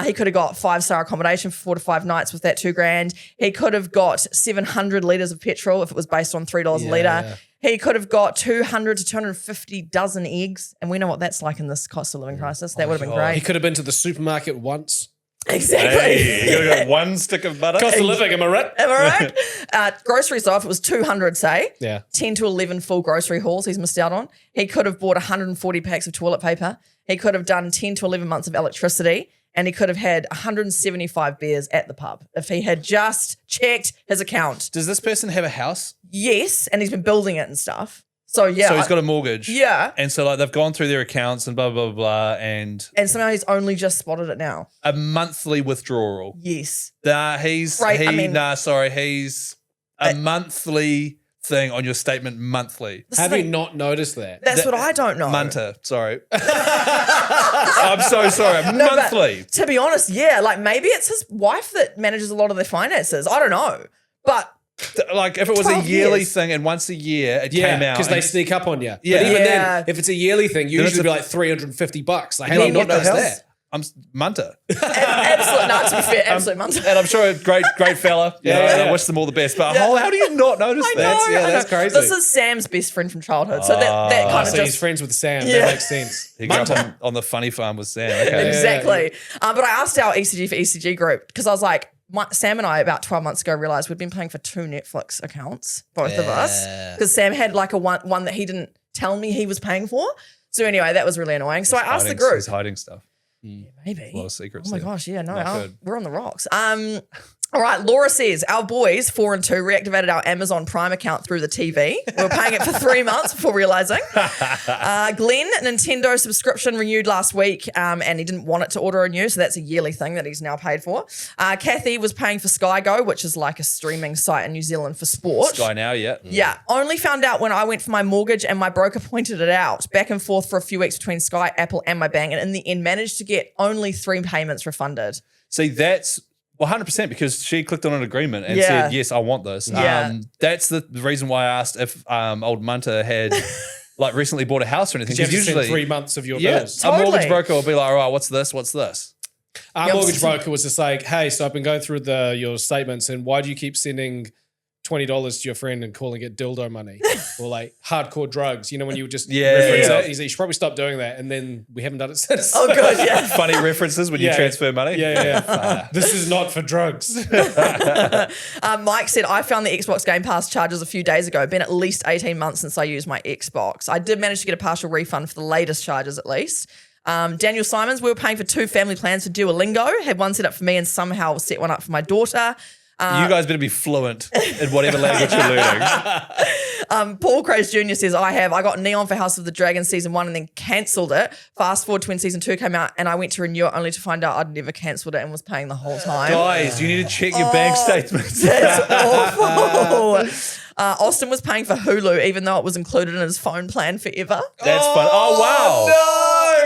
He could have got 5-star accommodation for 4 to 5 nights with that $2,000. He could have got 700 litres of petrol if it was based on $3 a litre. Yeah. He could have got 200 to 250 dozen eggs. And we know what that's like in this cost of living crisis. That would have been He great. could have been to the supermarket once. Exactly. Hey, you gotta get 1 stick of butter. Cost of living, am I right? Am I right? Groceries off, it was 200, say. Yeah. 10 to 11 full grocery hauls he's missed out on. He could have bought 140 packs of toilet paper. He could have done 10 to 11 months of electricity. And he could have had 175 beers at the pub if he had just checked his account. Does this person have a house? Yes, and he's been building it and stuff. So, yeah. So he's got a mortgage. Yeah. And so they've gone through their accounts and blah, blah, blah, and And somehow he's only just spotted it now. a monthly withdrawal. Yes. He's Right, he's a monthly thing on your statement monthly. Have you not noticed that? That's what I don't know. Munter, sorry. I'm so sorry. No, but Monthly. to be honest, yeah, like maybe it's his wife that manages a lot of their finances. I don't know. But Like if it was a 12 yearly years. thing and once a year it Yeah, came out. because they and- sneak up on you. Yeah. But even Yeah. then, if it's a yearly thing, usually it's it'd be a- like $350. Like, Yeah, how do you not what the notice hell? that? I'm Munter. absolute, no, to be fair, absolute month. And I'm sure a great fella. Yeah, Yeah, yeah. I wish them all the best. But Yeah. how do you not notice I know, that? yeah, I that's know. crazy. This is Sam's best friend from childhood. So that Oh, kind so of he's just friends with Sam. Yeah. That makes sense. He grew up on the funny farm with Sam. Okay. exactly. But I asked our ECG for ECG group because I was like, Sam and I about 12 months ago realized we'd been paying for 2 Netflix accounts, both of us, because Sam had like a one that he didn't tell me he was paying for. So anyway, that was really annoying. So I asked the group. He's hiding stuff. Maybe. A lot of secrets Oh my there. gosh, yeah, no, Not good. we're on the rocks. All right, Laura says, our boys, 4 and 2, reactivated our Amazon Prime account through the TV. We were paying it for 3 months before realising. Glenn, Nintendo subscription renewed last week and he didn't want it to auto-renew, so that's a yearly thing that he's now paid for. Kathy was paying for Sky Go, which is like a streaming site in New Zealand for sport. Sky Now, yeah. Yeah, only found out when I went for my mortgage and my broker pointed it out. Back and forth for a few weeks between Sky, Apple and my bank, and in the end managed to get only 3 payments refunded. See, that's 100% because she clicked on an agreement and Yeah. said, yes, I want this. Yeah. That's the reason why I asked if old Munter had like recently bought a house or anything. You have to Because send 3 months of your yeah, bills. a mortgage Totally. broker will be like, all right, what's this? What's this? Our Yep. mortgage broker was just like, hey, so I've been going through your statements and why do you keep sending $20 to your friend and calling it dildo money or like hardcore drugs? You know, when you would just reference yeah. it, he's like, you should probably stop doing that. And then we haven't done it since. Oh, good, yeah. Funny references when you Yeah. transfer money. Yeah. This is not for drugs. Mike said, I found the Xbox Game Pass charges a few days ago. Been at least 18 months since I used my Xbox. I did manage to get a partial refund for the latest charges at least. Daniel Simons, we were paying for 2 family plans for Duolingo. Had one set up for me and somehow set one up for my daughter. You guys better be fluent in whatever language you're learning. Paul Craze Jr. says, I got Neon for House of the Dragon season 1 and then cancelled it. Fast forward to when season 2 came out and I went to renew it only to find out I'd never cancelled it and was paying the whole time. Guys, you need to check your bank statements. That's awful. Austin was paying for Hulu even though it was included in his phone plan forever. That's fun. Oh, wow.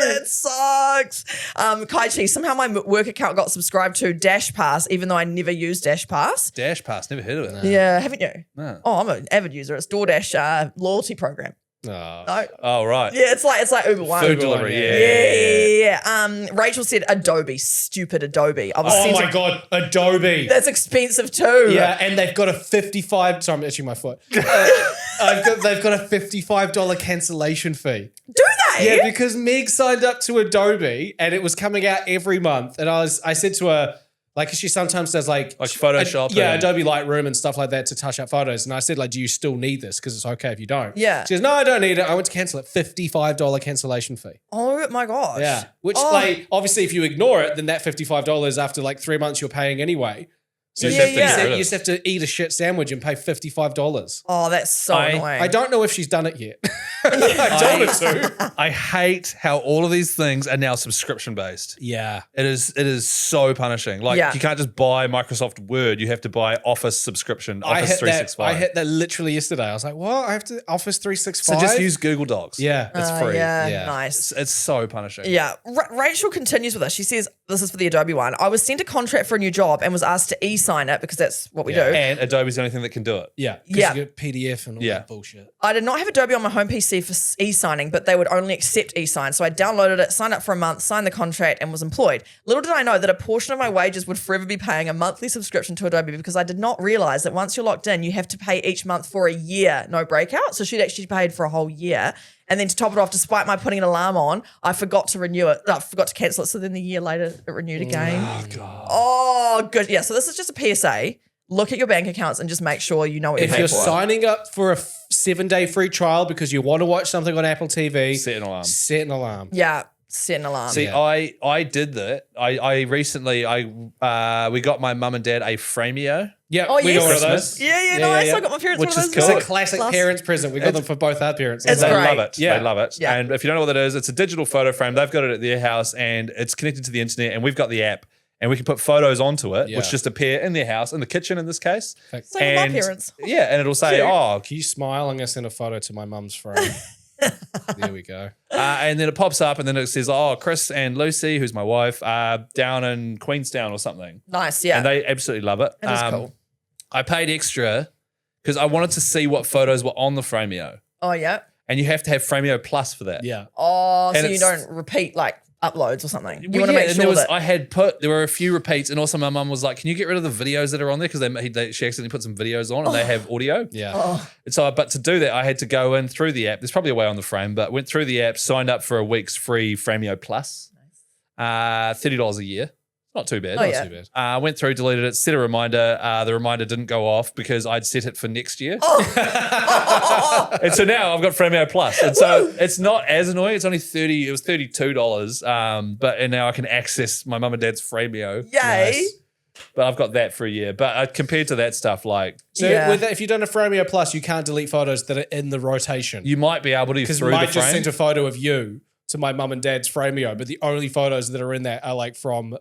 That sucks. Kaichi, somehow my work account got subscribed to Dash Pass, even though I never use Dash Pass. Dash Pass, never heard of it. Yeah, haven't you? No. Oh, I'm an avid user. It's DoorDash loyalty program. Oh. No. Oh, right. Yeah, it's like Uber One. Food delivery, Yeah. Rachel said Adobe. Stupid Adobe. I was Oh sent my a- God, Adobe. That's expensive too. Yeah, and they've got a 55. Sorry, I'm itching my foot. They've got a $55 cancellation fee. Do they? Yeah, because Meg signed up to Adobe and it was coming out every month, and I said to her, like, she sometimes does like Photoshop. yeah, and- Adobe Lightroom and stuff like that to touch up photos. And I said, like, do you still need this? Because it's okay if you don't. Yeah. She goes, no, I don't need it. I went to cancel it. $55 cancellation fee. Oh my gosh. Yeah. Which, Oh. like, obviously, if you ignore it, then that $55 after like 3 months you're paying anyway. So You you, just have to Yeah. get rid of you it. just have to eat a shit sandwich and pay $55. Oh, that's so annoying. I don't know if she's done it yet. I told her to. I hate how all of these things are now subscription based. Yeah. It is so punishing. Like Yeah. you can't just buy Microsoft Word. You have to buy Office subscription, I Office hit, that, 365. I hit that literally yesterday. I was like, what? I have to Office so 365? just use Google Docs. Yeah. It's free. Yeah, Yeah. nice. It's so punishing. Yeah. Rachel continues with us. She says, this is for the Adobe one. I was sent a contract for a new job and was asked to e-sign it because that's what we do. And Adobe's the only thing that can do it. Yeah. 'Cause Yeah. you get PDF and all Yeah. that bullshit. I did not have Adobe on my home PC for e-signing, but they would only accept e-sign. So I downloaded it, signed up for a month, signed the contract, and was employed. Little did I know that a portion of my wages would forever be paying a monthly subscription to Adobe because I did not realize that once you're locked in, you have to pay each month for a year, no breakout. So she'd actually paid for a whole year. And then to top it off, despite my putting an alarm on, I forgot to renew it. I forgot to cancel it. So then the year later, it renewed again. Oh, God. Oh, good. Yeah. So this is just a PSA. Look at your bank accounts and just make sure you know what If you're you're paying for. signing up for a 7-day free trial because you want to watch something on Apple TV, Set an alarm. set an alarm. Yeah. Set an alarm. See, I did that. I recently we got my mum and dad a Framio. Yeah, Oh, we yes. got one of Christmas. those. Yeah, nice. I got my parents Which one of is those. cool. It's a classic Plus- parents present. We got them for both our parents. It's They great. love it. Yeah. They love it. Yeah. And if you don't know what that is, it's a digital photo frame. They've got it at their house and it's connected to the internet and we've got the app and we can put photos onto it, Yeah. which just appear in their house, in the kitchen in this case. So are my parents. Yeah, and it'll say, Cute. oh, Can you smile? I'm going to send a photo to my mum's frame. There we go. and then it pops up and then it says, oh, Chris and Lucy, who's my wife, are down in Queenstown or something. Nice. Yeah. And they absolutely love it. That is cool. I paid extra because I wanted to see what photos were on the Framio. Oh, yeah. And you have to have Framio Plus for that. Yeah. Oh, And so you it's- don't repeat like uploads or something. You Well, want to yeah, make and sure that. I had there were a few repeats, and also my mum was like, "Can you get rid of the videos that are on there?" Because she accidentally put some videos on, and they have audio. Yeah. Oh, And so, but to do that, I had to go in through the app. There's probably a way on the frame, but went through the app, signed up for a week's free Framio Plus, $30 a year. Not too bad. Oh, Not yeah. too bad. Went through, deleted it, set a reminder. The reminder didn't go off because I'd set it for next year. And so now I've got Framio Plus. And so it's not as annoying. It's only it was $32. And now I can access my mum and dad's Framio. yay. Nice. But I've got that for a year. But compared to that stuff, like So Yeah. with that, if you've done a Framio Plus, you can't delete photos that are in the rotation. you might be able to Because through I the just frame. sent a photo of you to my mum and dad's Framio, but the only photos that are in that are like from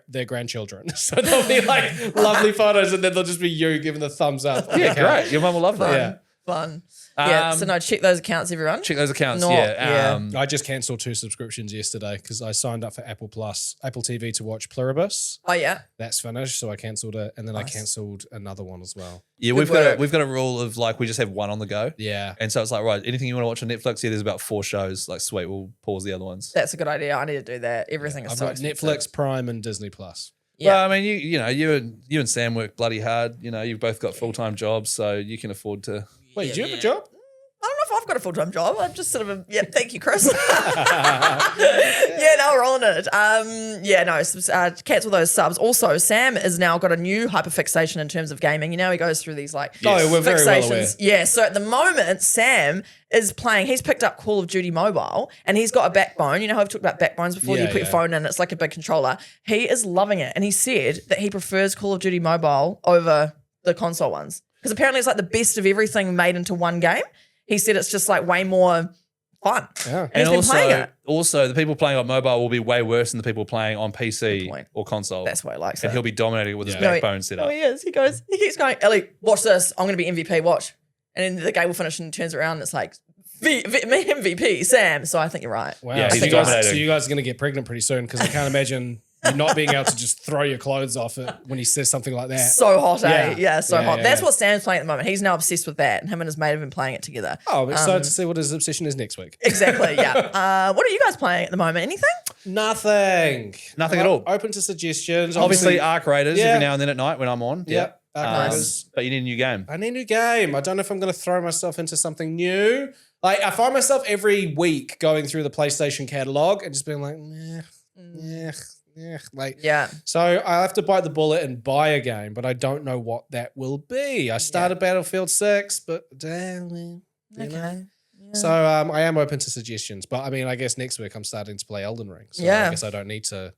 their grandchildren. So they'll be like lovely photos, and then they'll just be you giving the thumbs up. Yeah, great. Your mum will love Fun. that. Yeah. Fun. Yeah. So no, check those accounts, everyone. Check those accounts. Not- yeah. I just cancelled 2 subscriptions yesterday because I signed up for Apple TV to watch Pluribus. Oh, yeah. That's finished, so I cancelled it, and then I cancelled another one as well. Yeah, Good we've work. got a rule of like we just have one on the go. Yeah. And so it's like, right, anything you want to watch on Netflix, yeah, there's about 4 shows. Like, sweet, we'll pause the other ones. That's a good idea. I need to do that. Everything is I've so got expensive. Netflix, Prime, and Disney Plus. Yeah. Well, I mean, you and Sam work bloody hard. You know, you've both got full-time jobs, so you can afford to. Wait, do you have a job? I don't know if I've got a full-time job. I'm just sort of thank you, Chris. Yeah, no, we're rolling it. Cancel those subs. Also, Sam has now got a new hyperfixation in terms of gaming. You know, he goes through these like Oh, we're very well aware. Yeah, so at the moment, Sam is playing, he's picked up Call of Duty Mobile and he's got a backbone. You know how we've talked about backbones before? Yeah, You put your phone in, it's like a big controller. He is loving it. And he said that he prefers Call of Duty Mobile over the console ones. Because apparently it's like the best of everything made into one game. He said it's just like way more fun. Yeah. And he's been playing it. also, the people playing on mobile will be way worse than the people playing on Good PC point. or console. That's why he likes and it. he'll be dominating it with his Yeah. backbone set Oh, up. he is. He keeps going, Ellie, watch this. I'm going to be MVP. Watch. And then the game will finish and he turns around and it's like Me MVP, Sam. So I think you're right. Wow. Yeah, so, he's you guys, dominating. so you guys are going to get pregnant pretty soon because I can't imagine you not being able to just throw your clothes off it when he says something like that. So hot, eh? Yeah. Yeah, so Yeah, hot. yeah, That's yeah. what Sam's playing at the moment. He's now obsessed with that, and him and his mate have been playing it together. Oh, I'm excited to see what his obsession is next week. Exactly, yeah. What are you guys playing at the moment? Anything? Nothing. Nothing at all. Open to suggestions. Obviously, Arc Raiders Yeah. every now and then at night when I'm on. Yeah. Arc Raiders. But you need a new game. I need a new game. I don't know if I'm going to throw myself into something new. Like, I find myself every week going through the PlayStation catalog and just being like, like, Yeah. so I have to bite the bullet and buy a game, but I don't know what that will be. I started Battlefield 6, but damn, Okay. So I am open to suggestions, but I mean, I guess next week I'm starting to play Elden Ring. So Yeah. I guess I don't need to.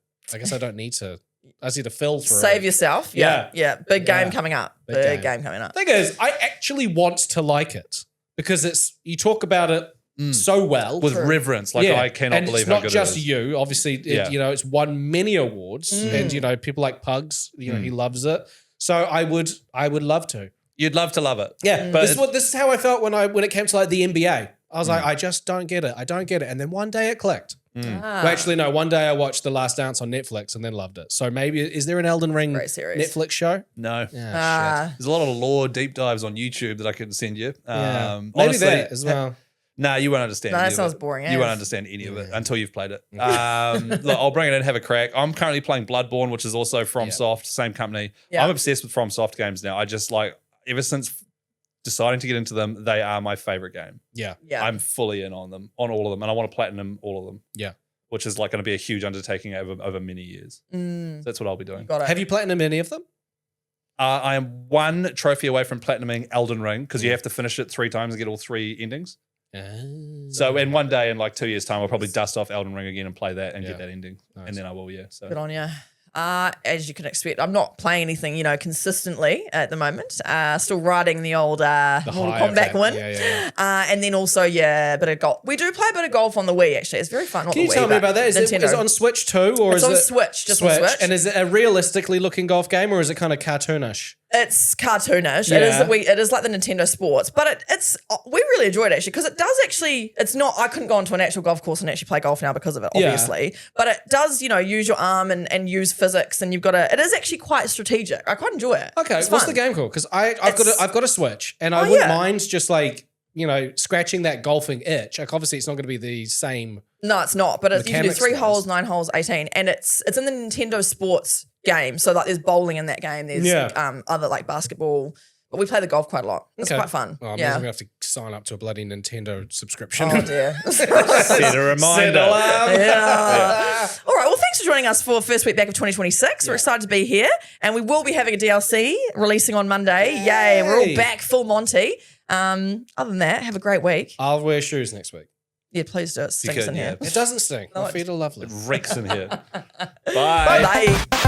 I just need to fill through. Save yourself. Yeah. Yeah. Big game Yeah. coming up. Big Big game. game coming up. Thing is, I actually want to like it because you talk about it so well With reverence. Like, I cannot and believe it's how not good just it is. you. Obviously, Yeah. it's won many awards, and people like Pugs. He loves it. So I would love to. You'd love to love it. Yeah, But this is how I felt when it came to like the NBA. I was like, I just don't get it. I don't get it. And then one day it clicked. Ah. Well, actually, no. One day I watched The Last Dance on Netflix and then loved it. So maybe is there an Elden Ring Great series. Netflix show? No. Ah. There's a lot of lore deep dives on YouTube that I could send you. Yeah. Maybe Honestly, that as well. Nah, you won't understand. No, any that of sounds it. boring, You eh? won't understand any of it until you've played it. Look, I'll bring it in, have a crack. I'm currently playing Bloodborne, which is also FromSoft, same company. Yeah. I'm obsessed with FromSoft games now. I just like, ever since deciding to get into them, they are my favorite game. Yeah. Yeah. I'm fully in on them, on all of them, and I want to platinum all of them. Yeah. Which is like going to be a huge undertaking over many years. So that's what I'll be doing. Got it. Have you platinumed any of them? I am one trophy away from platinuming Elden Ring because you have to finish it 3 times and get all 3 endings. So in one day, in like 2 years' time, I'll probably dust off Elden Ring again and play that and get that ending. Nice. And then I will, So Good on you. As you can expect, I'm not playing anything, consistently at the moment. Still riding the old Mortal high of Kombat that. win. Yeah. And then also, a bit of golf. We do play a bit of golf on the Wii, actually. It's very fun. Not Can you the Wii, tell me but about that? Is Nintendo. it on Switch too, or It's is on it Switch, just on Switch. And is it a realistically looking golf game, or is it kind of cartoonish? It's cartoonish. Yeah. It is like the Nintendo Sports, but we really enjoy it actually because it does actually. It's not. I couldn't go onto an actual golf course and actually play golf now because of it, obviously. But it does, use your arm and use physics, and you've got to. It is actually quite strategic. I quite enjoy it. Okay, It's what's fun. the game called? Because I've got a Switch, and I Oh, wouldn't yeah. mind just like scratching that golfing itch. Like obviously, it's not going to be the same. No, it's not. But you can do 3 Mechanics-wise. holes, 9 holes, 18, and it's in the Nintendo Sports game. So like, there's bowling in that game. There's other like basketball. But we play the golf quite a lot. It's Okay. quite fun. Oh, I'm yeah. going to have to sign up to a bloody Nintendo subscription. Oh dear. set a reminder. Yeah. All right. Well, thanks for joining us for first week back of 2026. We're excited to be here, and we will be having a DLC releasing on Monday. Yay! We're all back full Monty. Other than that, have a great week. I'll wear shoes next week. Yeah, please do. It stinks could, in here. It doesn't stink. My feet are lovely. Reeks in here. Bye. Bye.